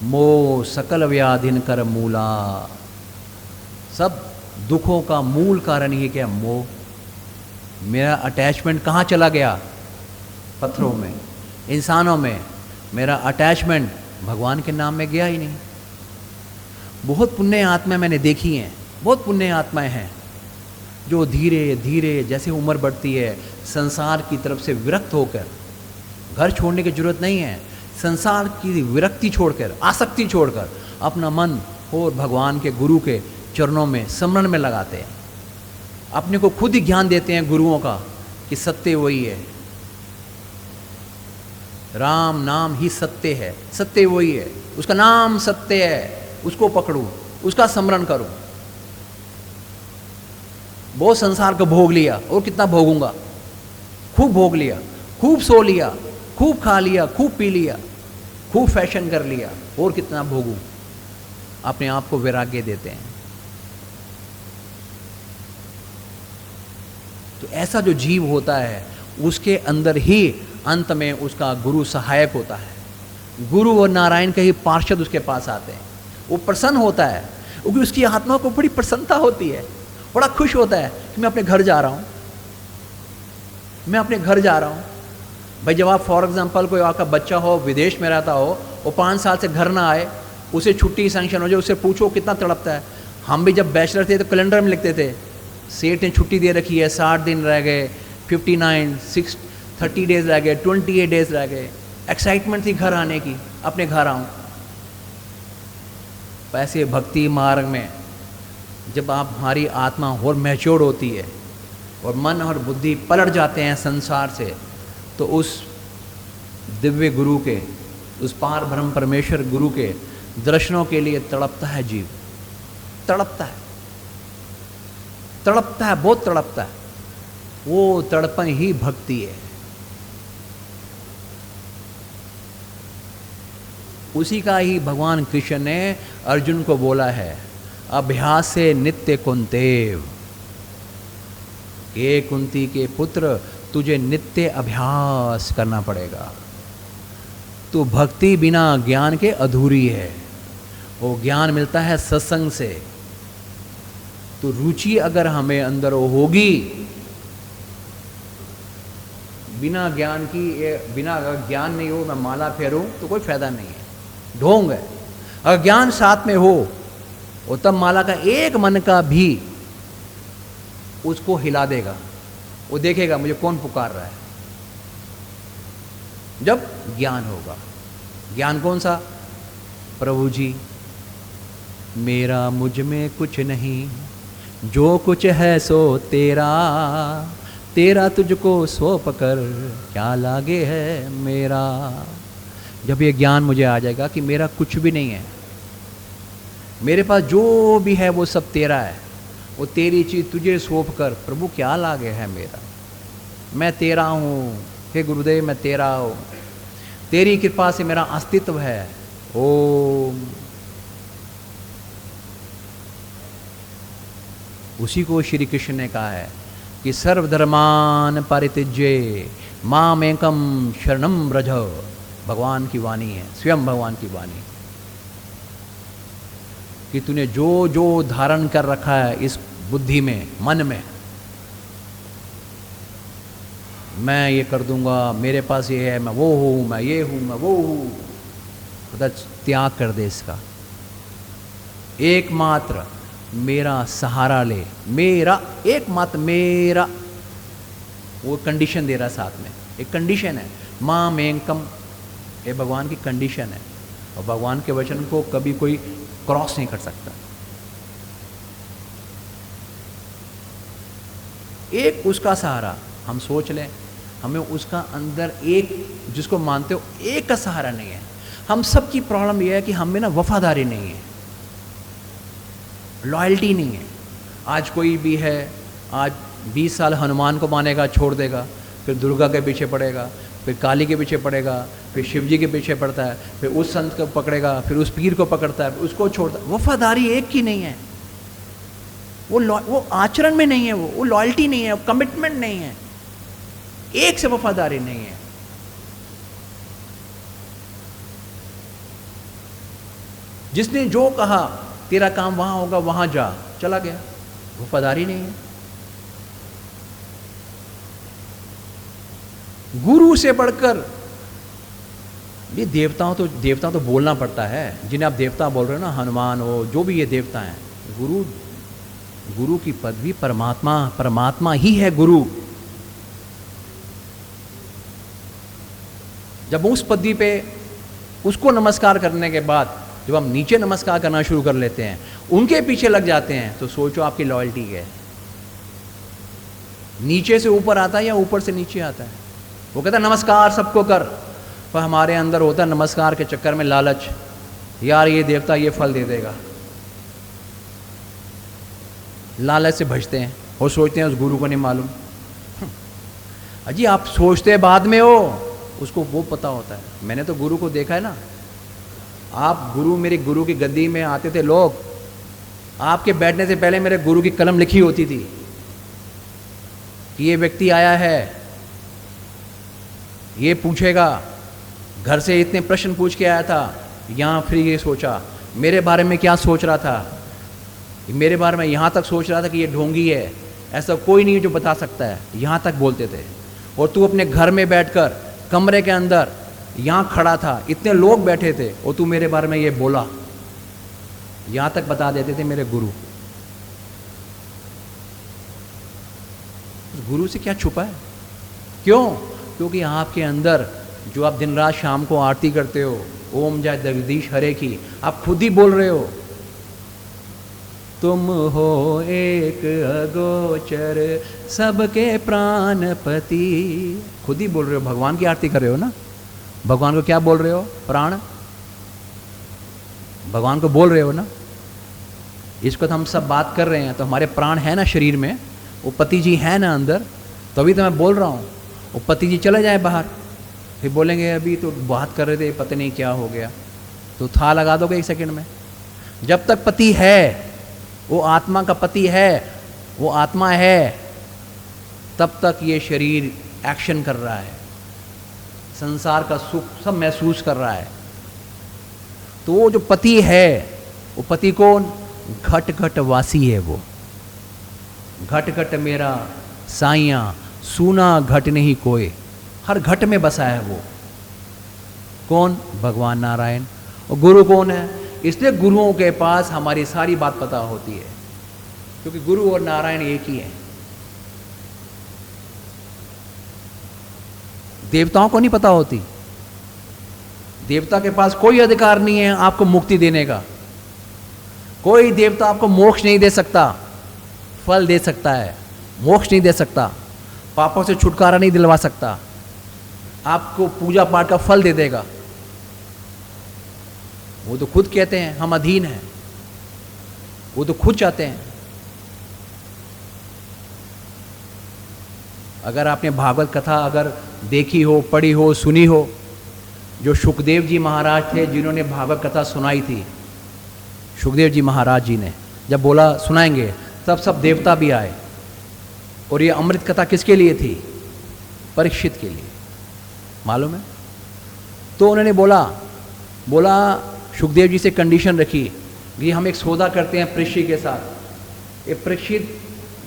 मोह सकल व्याधिन कर मूला। सब दुखों का मूल कारण ये क्या? मोह। मेरा अटैचमेंट कहाँ चला गया? पत्थरों में, इंसानों में। मेरा अटैचमेंट भगवान के नाम में गया ही नहीं। बहुत पुण्य आत्माएं मैंने देखी हैं, बहुत पुण्य आत्माएं हैं जो धीरे धीरे जैसे उम्र बढ़ती है संसार की तरफ से विरक्त होकर, घर छोड़ने की जरूरत नहीं है, संसार की विरक्ति छोड़कर, आसक्ति छोड़कर अपना मन और भगवान के गुरु के चरणों में, स्मरण में लगाते हैं। अपने को खुद ही ज्ञान देते हैं गुरुओं का कि सत्य वही है, राम नाम ही सत्य है, सत्य वही है, उसका नाम सत्य है, उसको पकड़ो, उसका स्मरण करो। बहुत संसार को भोग लिया, और कितना भोगूंगा, खूब भोग लिया, खूब सो लिया, खूब खा लिया, खूब पी लिया, खूब फैशन कर लिया, और कितना भोगूं। अपने आप को वैराग्य देते हैं। तो ऐसा जो जीव होता है उसके अंदर ही अंत में उसका गुरु सहायक होता है। गुरु और नारायण के ही पार्षद उसके पास आते हैं। वो प्रसन्न होता है, क्योंकि उसकी आत्मा को बड़ी प्रसन्नता होती है, बड़ा खुश होता है कि मैं अपने घर जा रहा हूँ, मैं अपने घर जा रहा हूँ। भाई जब आप फॉर एग्जांपल कोई आपका बच्चा हो, विदेश में रहता हो, वो 5 साल से घर ना आए, उसे छुट्टी सैंक्शन हो जाए, उससे पूछो कितना तड़पता है। हम भी जब बैचलर थे तो कैलेंडर में लिखते थे, सेठ ने छुट्टी दे रखी है, 60 दिन रह गए, 59, 30 डेज रह गए, 28 डेज रह गए। एक्साइटमेंट थी घर आने की, अपने घर आऊँ। ऐसे भक्ति मार्ग में जब आप हमारी आत्मा और मैच्योर होती है और मन और बुद्धि पलट जाते हैं संसार से, तो उस दिव्य गुरु के, उस पार ब्रह्म परमेश्वर गुरु के दर्शनों के लिए तड़पता है जीव, तड़पता है, तड़पता है, बहुत तड़पता है। वो तड़पन ही भक्ति है। उसी का ही भगवान कृष्ण ने अर्जुन को बोला है, अभ्यास से नित्य कुंतेव, ये कुंती के पुत्र तुझे नित्य अभ्यास करना पड़ेगा। तो भक्ति बिना ज्ञान के अधूरी है। वो ज्ञान मिलता है सत्संग से। तो रुचि अगर हमें अंदर होगी, बिना ज्ञान की, बिना अगर ज्ञान नहीं हो, मैं माला फेरूं तो कोई फायदा नहीं है, ढोंग है। अगर ज्ञान साथ में हो, और तब माला का एक मन का भी उसको हिला देगा। वो देखेगा मुझे कौन पुकार रहा है। जब ज्ञान होगा, ज्ञान कौन सा? प्रभु जी मेरा मुझ में कुछ नहीं, जो कुछ है सो तेरा, तेरा तुझको सौंप कर क्या लागे है मेरा। जब ये ज्ञान मुझे आ जाएगा कि मेरा कुछ भी नहीं है, मेरे पास जो भी है वो सब तेरा है, वो तेरी चीज तुझे सौंप कर प्रभु क्या लागे है मेरा, मैं तेरा हूँ, हे गुरुदेव मैं तेरा हूँ, तेरी कृपा से मेरा अस्तित्व है। ओम। उसी को श्री कृष्ण ने कहा है कि सर्वधर्मान परित्यज्य मामेकम शरणम व्रज। भगवान की वाणी है, स्वयं भगवान की वाणी, कि तूने जो जो धारण कर रखा है इस बुद्धि में, मन में, मैं ये कर दूंगा, मेरे पास ये है, मैं वो हूँ, मैं ये हूँ, मैं वो हूँ, तो त्याग कर दे इसका। एकमात्र मेरा सहारा ले, मेरा एकमात्र मेरा, वो कंडीशन दे रहा साथ में, एक कंडीशन है, माँ मेंकम, ये भगवान की कंडीशन है। और भगवान के वचन को कभी कोई क्रॉस नहीं कर सकता। एक उसका सहारा, हम सोच लें, हमें उसका अंदर एक, जिसको मानते हो एक का सहारा नहीं है। हम सब की प्रॉब्लम यह है कि हम में ना वफादारी नहीं है, लॉयल्टी नहीं है। आज कोई भी है, आज 20 साल हनुमान को मानेगा, छोड़ देगा, फिर दुर्गा के पीछे पड़ेगा, फिर काली के पीछे पड़ेगा, फिर शिव जी के पीछे पड़ता है, फिर उस संत को पकड़ेगा, फिर उस पीर को पकड़ता है, उसको छोड़ता है। वफादारी एक की नहीं है, वो आचरण में नहीं है, वो लॉयल्टी नहीं है, वो कमिटमेंट नहीं है, एक से वफादारी नहीं है। जिसने जो कहा तेरा काम वहां होगा, वहां जा, चला गया, वफादारी नहीं है। गुरु से बढ़कर ये देवता तो बोलना पड़ता है, जिन्हें आप देवता बोल रहे हो ना, हनुमान हो, जो भी ये देवता हैं, गुरु की पदवी परमात्मा ही है गुरु। जब उस पदवी पे उसको नमस्कार करने के बाद जब हम नीचे नमस्कार करना शुरू कर लेते हैं, उनके पीछे लग जाते हैं, तो सोचो आपकी लॉयल्टी है। नीचे से ऊपर आता है या ऊपर से नीचे आता है? वो कहता है नमस्कार सबको कर, पर हमारे अंदर होता है नमस्कार के चक्कर में लालच, यार ये देवता ये फल दे देगा, लालच से भजते हैं और सोचते हैं उस गुरु को नहीं मालूम। अजी आप सोचते बाद में हो, उसको वो पता होता है। मैंने तो गुरु को देखा है ना, आप गुरु, मेरे गुरु की गद्दी में आते थे लोग, आपके बैठने से पहले मेरे गुरु की कलम लिखी होती थी कि ये व्यक्ति आया है, ये पूछेगा, घर से इतने प्रश्न पूछ के आया था, यहाँ फिर ये सोचा मेरे बारे में क्या सोच रहा था, मेरे बारे में यहाँ तक सोच रहा था कि ये ढोंगी है, ऐसा कोई नहीं जो बता सकता है, यहाँ तक बोलते थे। और तू अपने घर में बैठकर कमरे के अंदर यहाँ खड़ा था, इतने लोग बैठे थे और तू मेरे बारे में ये बोला, यहाँ तक बता देते थे मेरे गुरु। उस गुरु से क्या छुपा है? क्यों? क्योंकि आपके अंदर जो आप दिन रात शाम को आरती करते हो, ओम जय जगदीश हरे की, आप खुद ही बोल रहे हो, तुम हो एक अगोचर सबके प्राणपति, खुद ही बोल रहे हो, भगवान की आरती कर रहे हो ना। भगवान को क्या बोल रहे हो? प्राण, भगवान को बोल रहे हो ना। इसको तो हम सब बात कर रहे हैं, तो हमारे प्राण है ना शरीर में, वो पति जी है ना अंदर, तभी तो मैं बोल रहा हूँ। वो पति जी चले जाए बाहर, फिर बोलेंगे अभी तो बात कर रहे थे, पता नहीं क्या हो गया, तो था लगा दोगे 1 सेकंड में। जब तक पति है, वो आत्मा का पति है, वो आत्मा है, तब तक ये शरीर एक्शन कर रहा है, संसार का सुख सब महसूस कर रहा है। तो वो जो पति है, वो पति कौन? घट घट वासी है वो। घट घट मेरा साइया, सूना घट नहीं कोई, हर घट में बसा है वो। कौन? भगवान नारायण। और गुरु कौन है? इसलिए गुरुओं के पास हमारी सारी बात पता होती है, क्योंकि गुरु और नारायण एक ही है। देवताओं को नहीं पता होती। देवता के पास कोई अधिकार नहीं है आपको मुक्ति देने का। कोई देवता आपको मोक्ष नहीं दे सकता, फल दे सकता है, मोक्ष नहीं दे सकता, पापों से छुटकारा नहीं दिलवा सकता, आपको पूजा पाठ का फल दे देगा। वो तो खुद कहते हैं हम अधीन हैं, वो तो खुद चाहते हैं। अगर आपने भागवत कथा अगर देखी हो, पढ़ी हो, सुनी हो, जो सुखदेव जी महाराज थे जिन्होंने भागवत कथा सुनाई थी, सुखदेव जी महाराज जी ने जब बोला सुनाएंगे, तब सब देवता भी आए। और ये अमृत कथा किसके लिए थी? परीक्षित के लिए, मालूम है। तो उन्होंने बोला सुखदेव जी से कंडीशन रखी कि हम एक सौदा करते हैं परीक्षित के साथ। ये परीक्षित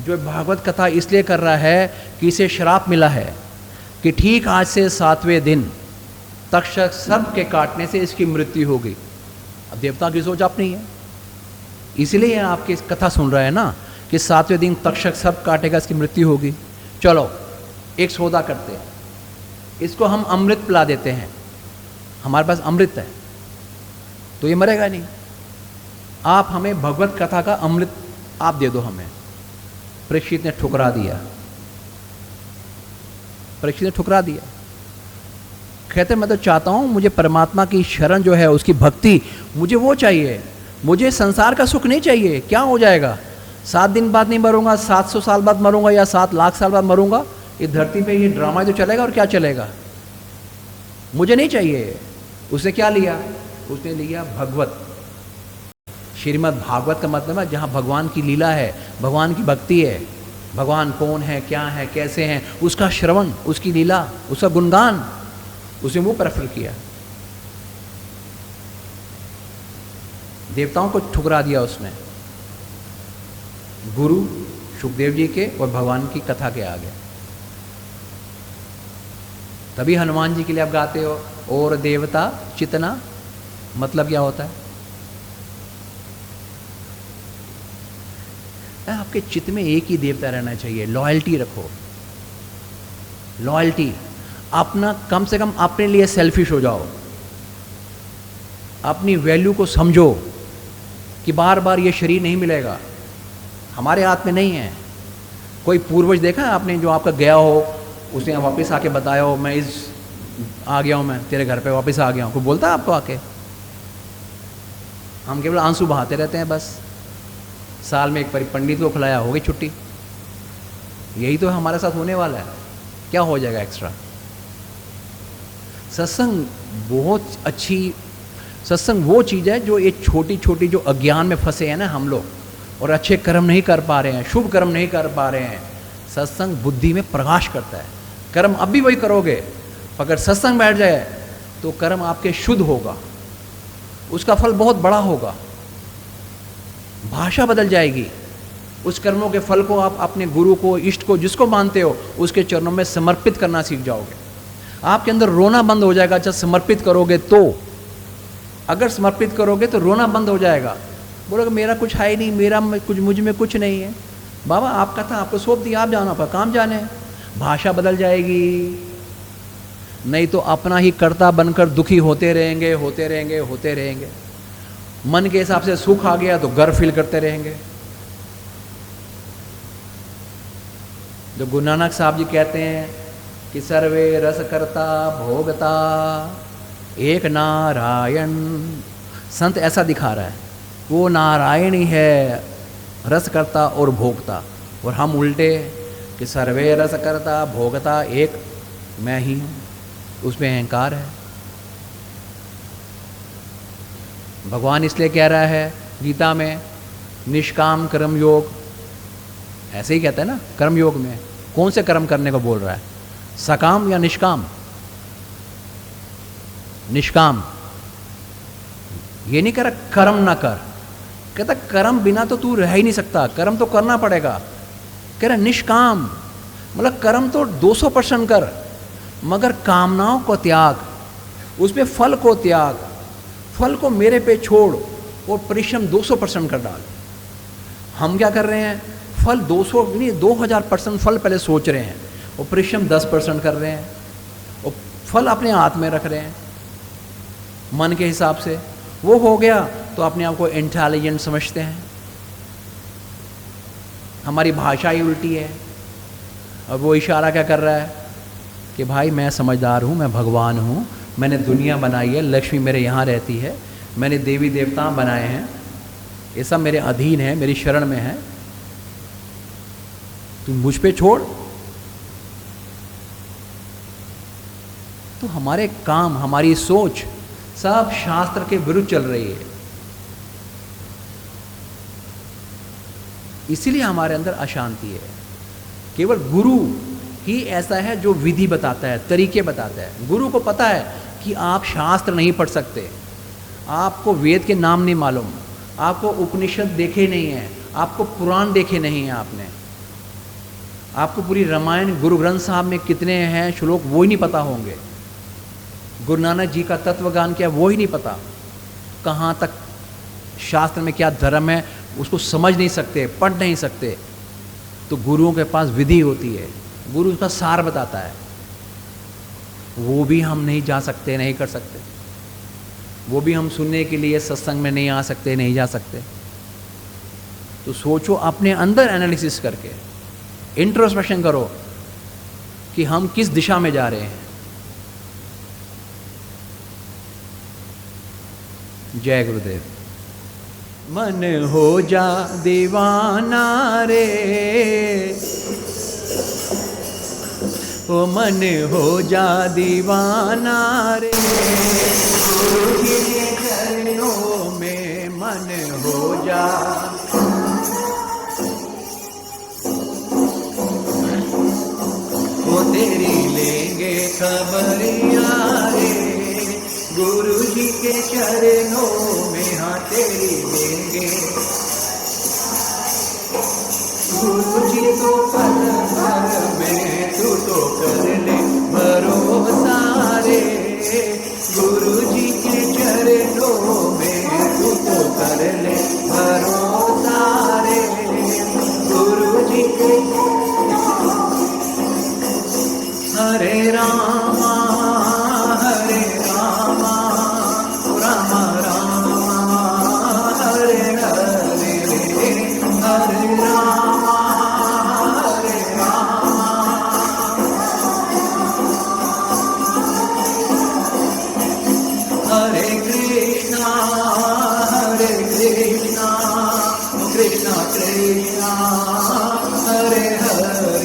जो भागवत कथा इसलिए कर रहा है कि इसे श्राप मिला है कि ठीक आज से 7वें दिन तक्षक सर्प के काटने से इसकी मृत्यु होगी। अब देवता की सोच अपनी है, इसलिए आपकी कथा सुन रहा है ना कि 7वें दिन तक्षक सर्प काटेगा, इसकी मृत्यु होगी। चलो एक सौदा करते हैं, इसको हम अमृत पिला देते हैं, हमारे पास अमृत है तो ये मरेगा नहीं। आप हमें भगवत कथा का अमृत आप दे दो हमें। परीक्षित ने ठुकरा दिया, परीक्षित ने ठुकरा दिया। कहते मैं तो चाहता हूँ मुझे परमात्मा की शरण जो है, उसकी भक्ति, मुझे वो चाहिए, मुझे संसार का सुख नहीं चाहिए। क्या हो जाएगा? 7 दिन बाद नहीं मरूंगा, 700 साल बाद मरूंगा या 7 लाख साल बाद मरूंगा, ये धरती पे ये ड्रामा जो चलेगा और क्या चलेगा, मुझे नहीं चाहिए। उसने क्या लिया? उसने लिया भगवत, श्रीमद् भागवत का मतलब है जहाँ भगवान की लीला है, भगवान की भक्ति है, भगवान कौन है, क्या है, कैसे हैं, उसका श्रवण, उसकी लीला, उसका गुणगान, उसे वो प्रेफर किया। देवताओं को ठुकरा दिया उसने, गुरु सुखदेव जी के और भगवान की कथा के आगे। तभी हनुमान जी के लिए आप गाते हो और देवता चितना, मतलब क्या होता है? आपके चित्त में एक ही देवता रहना चाहिए। लॉयल्टी रखो, लॉयल्टी। अपना कम से कम अपने लिए सेल्फिश हो जाओ, अपनी वैल्यू को समझो कि बार बार ये शरीर नहीं मिलेगा, हमारे हाथ में नहीं है। कोई पूर्वज देखा है आपने जो आपका गया हो, उसने वापस आके बताया हो मैं आ गया हूँ, मैं तेरे घर पे वापस आ गया हूँ, कोई बोलता है आपको आके? हम केवल आंसू बहाते रहते हैं बस। साल में एक बार पंडित को खिलाया, हो गई छुट्टी। यही तो हमारे साथ होने वाला है। क्या हो जाएगा एक्स्ट्रा? सत्संग बहुत अच्छी, सत्संग वो चीज़ है जो ये छोटी छोटी जो अज्ञान में फंसे हैं ना हम लोग, और अच्छे कर्म नहीं कर पा रहे हैं, शुभ कर्म नहीं कर पा रहे हैं, सत्संग बुद्धि में प्रकाश करता है। कर्म अब भी वही करोगे, अगर सत्संग बैठ जाए तो कर्म आपके शुद्ध होगा, उसका फल बहुत बड़ा होगा, भाषा बदल जाएगी। उस कर्मों के फल को आप अपने गुरु को, इष्ट को, जिसको मानते हो उसके चरणों में समर्पित करना सीख जाओगे। आपके अंदर रोना बंद हो जाएगा जब समर्पित करोगे तो। अगर समर्पित करोगे तो रोना बंद हो जाएगा। बोलोगे मेरा कुछ है ही नहीं, मेरा कुछ, मुझ में कुछ नहीं है। बाबा आपका था, आपको सौंप दिया, आप जाना पर काम जाने। भाषा बदल जाएगी, नहीं तो अपना ही कर्ता बनकर दुखी होते रहेंगे, होते रहेंगे, होते रहेंगे। मन के हिसाब से सुख आ गया तो गर्व फील करते रहेंगे। जो गुरु नानक साहब जी कहते हैं कि सर्वे रस करता भोगता एक नारायण, संत ऐसा दिखा रहा है, वो नारायण ही है रस करता और भोगता, और हम उल्टे कि सर्वे रस करता भोगता एक मैं ही हूँ, उसमें अहंकार है। भगवान इसलिए कह रहा है गीता में निष्काम कर्म योग, ऐसे ही कहता है ना कर्म योग में। कौन से कर्म करने को बोल रहा है, सकाम या निष्काम? निष्काम। ये नहीं कह रहा कर्म ना कर, कहता कर्म बिना तो तू रह ही नहीं सकता, कर्म तो करना पड़ेगा। कह रहा निष्काम मतलब कर्म तो 200% कर, मगर कामनाओं को त्याग, उसमें फल को त्याग, फल को मेरे पे छोड़ और परिश्रम 200% कर डाल। हम क्या कर रहे हैं, फल 200 नहीं 2000% फल पहले सोच रहे हैं और परिश्रम 10% कर रहे हैं, और फल अपने हाथ में रख रहे हैं मन के हिसाब से। वो हो गया तो अपने आप को इंटेलिजेंट समझते हैं। हमारी भाषा ही उल्टी है। अब वो इशारा क्या कर रहा है कि भाई मैं समझदार हूँ, मैं भगवान हूँ, मैंने दुनिया बनाई है, लक्ष्मी मेरे यहाँ रहती है, मैंने देवी देवता बनाए हैं, ये सब मेरे अधीन है, मेरी शरण में है, तू मुझ पे छोड़। तो हमारे काम, हमारी सोच सब शास्त्र के विरुद्ध चल रही है। इसीलिए हमारे अंदर अशांति है। केवल गुरु ही ऐसा है जो विधि बताता है, तरीके बताता है। गुरु को पता है कि आप शास्त्र नहीं पढ़ सकते, आपको वेद के नाम नहीं मालूम, आपको उपनिषद देखे नहीं हैं, आपको पुराण देखे नहीं हैं, आपको पूरी रामायण, गुरु ग्रंथ साहब में कितने हैं श्लोक वो ही नहीं पता होंगे, गुरु नानक जी का तत्वज्ञान क्या वो ही नहीं पता, कहाँ तक शास्त्र में क्या धर्म है उसको समझ नहीं सकते, पढ़ नहीं सकते। तो गुरुओं के पास विधि होती है, गुरु उसका सार बताता है, वो भी हम नहीं जा सकते, नहीं कर सकते। वो भी हम सुनने के लिए सत्संग में नहीं आ सकते, नहीं जा सकते। तो सोचो, अपने अंदर एनालिसिस करके इंट्रोस्पेक्शन करो कि हम किस दिशा में जा रहे हैं। जय गुरुदेव। मन हो जा दीवाना रे, ओ मन हो जा दीवाना रे, गुरु जी के चरणों में मन हो जा। वो तेरी लेंगे खबरिया रे, गुरु जी के चरणों में हाँ तेरी लेंगे। गुरु जी तो पल भर में तू तो कर ले भरोसा रे, गुरु जी के चरणों में तू तो कर ले भरोसा रे, गुरु जी के। हरे रामा हरे रामा, रामा रामा हरे हरे, हरे रामा हरे Hare Krishna, Krishna Krishna, Hare Hare,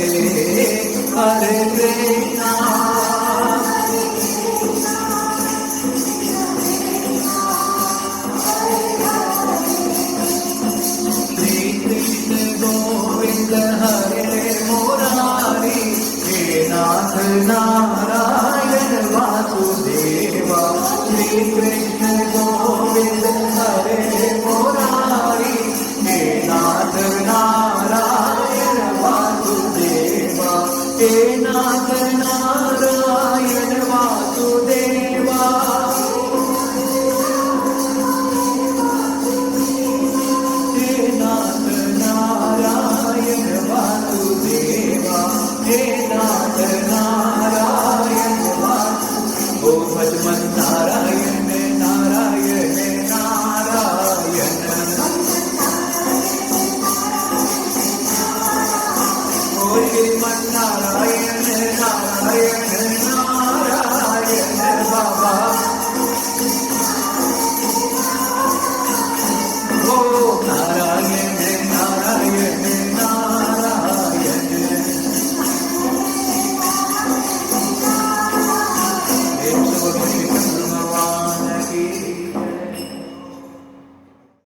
Hare Krishna. Shri Krishna Govinda Hare Murari, He Nath Narayan Vasudeva. Shri Krishna Govinda Hare Murari, He Nath Narayan Vasudeva. He Nath Narayan Vasudeva. He Nath Narayan Vasudeva. He Nath Narayan Vasudeva. Oh, Bhajman Narayan.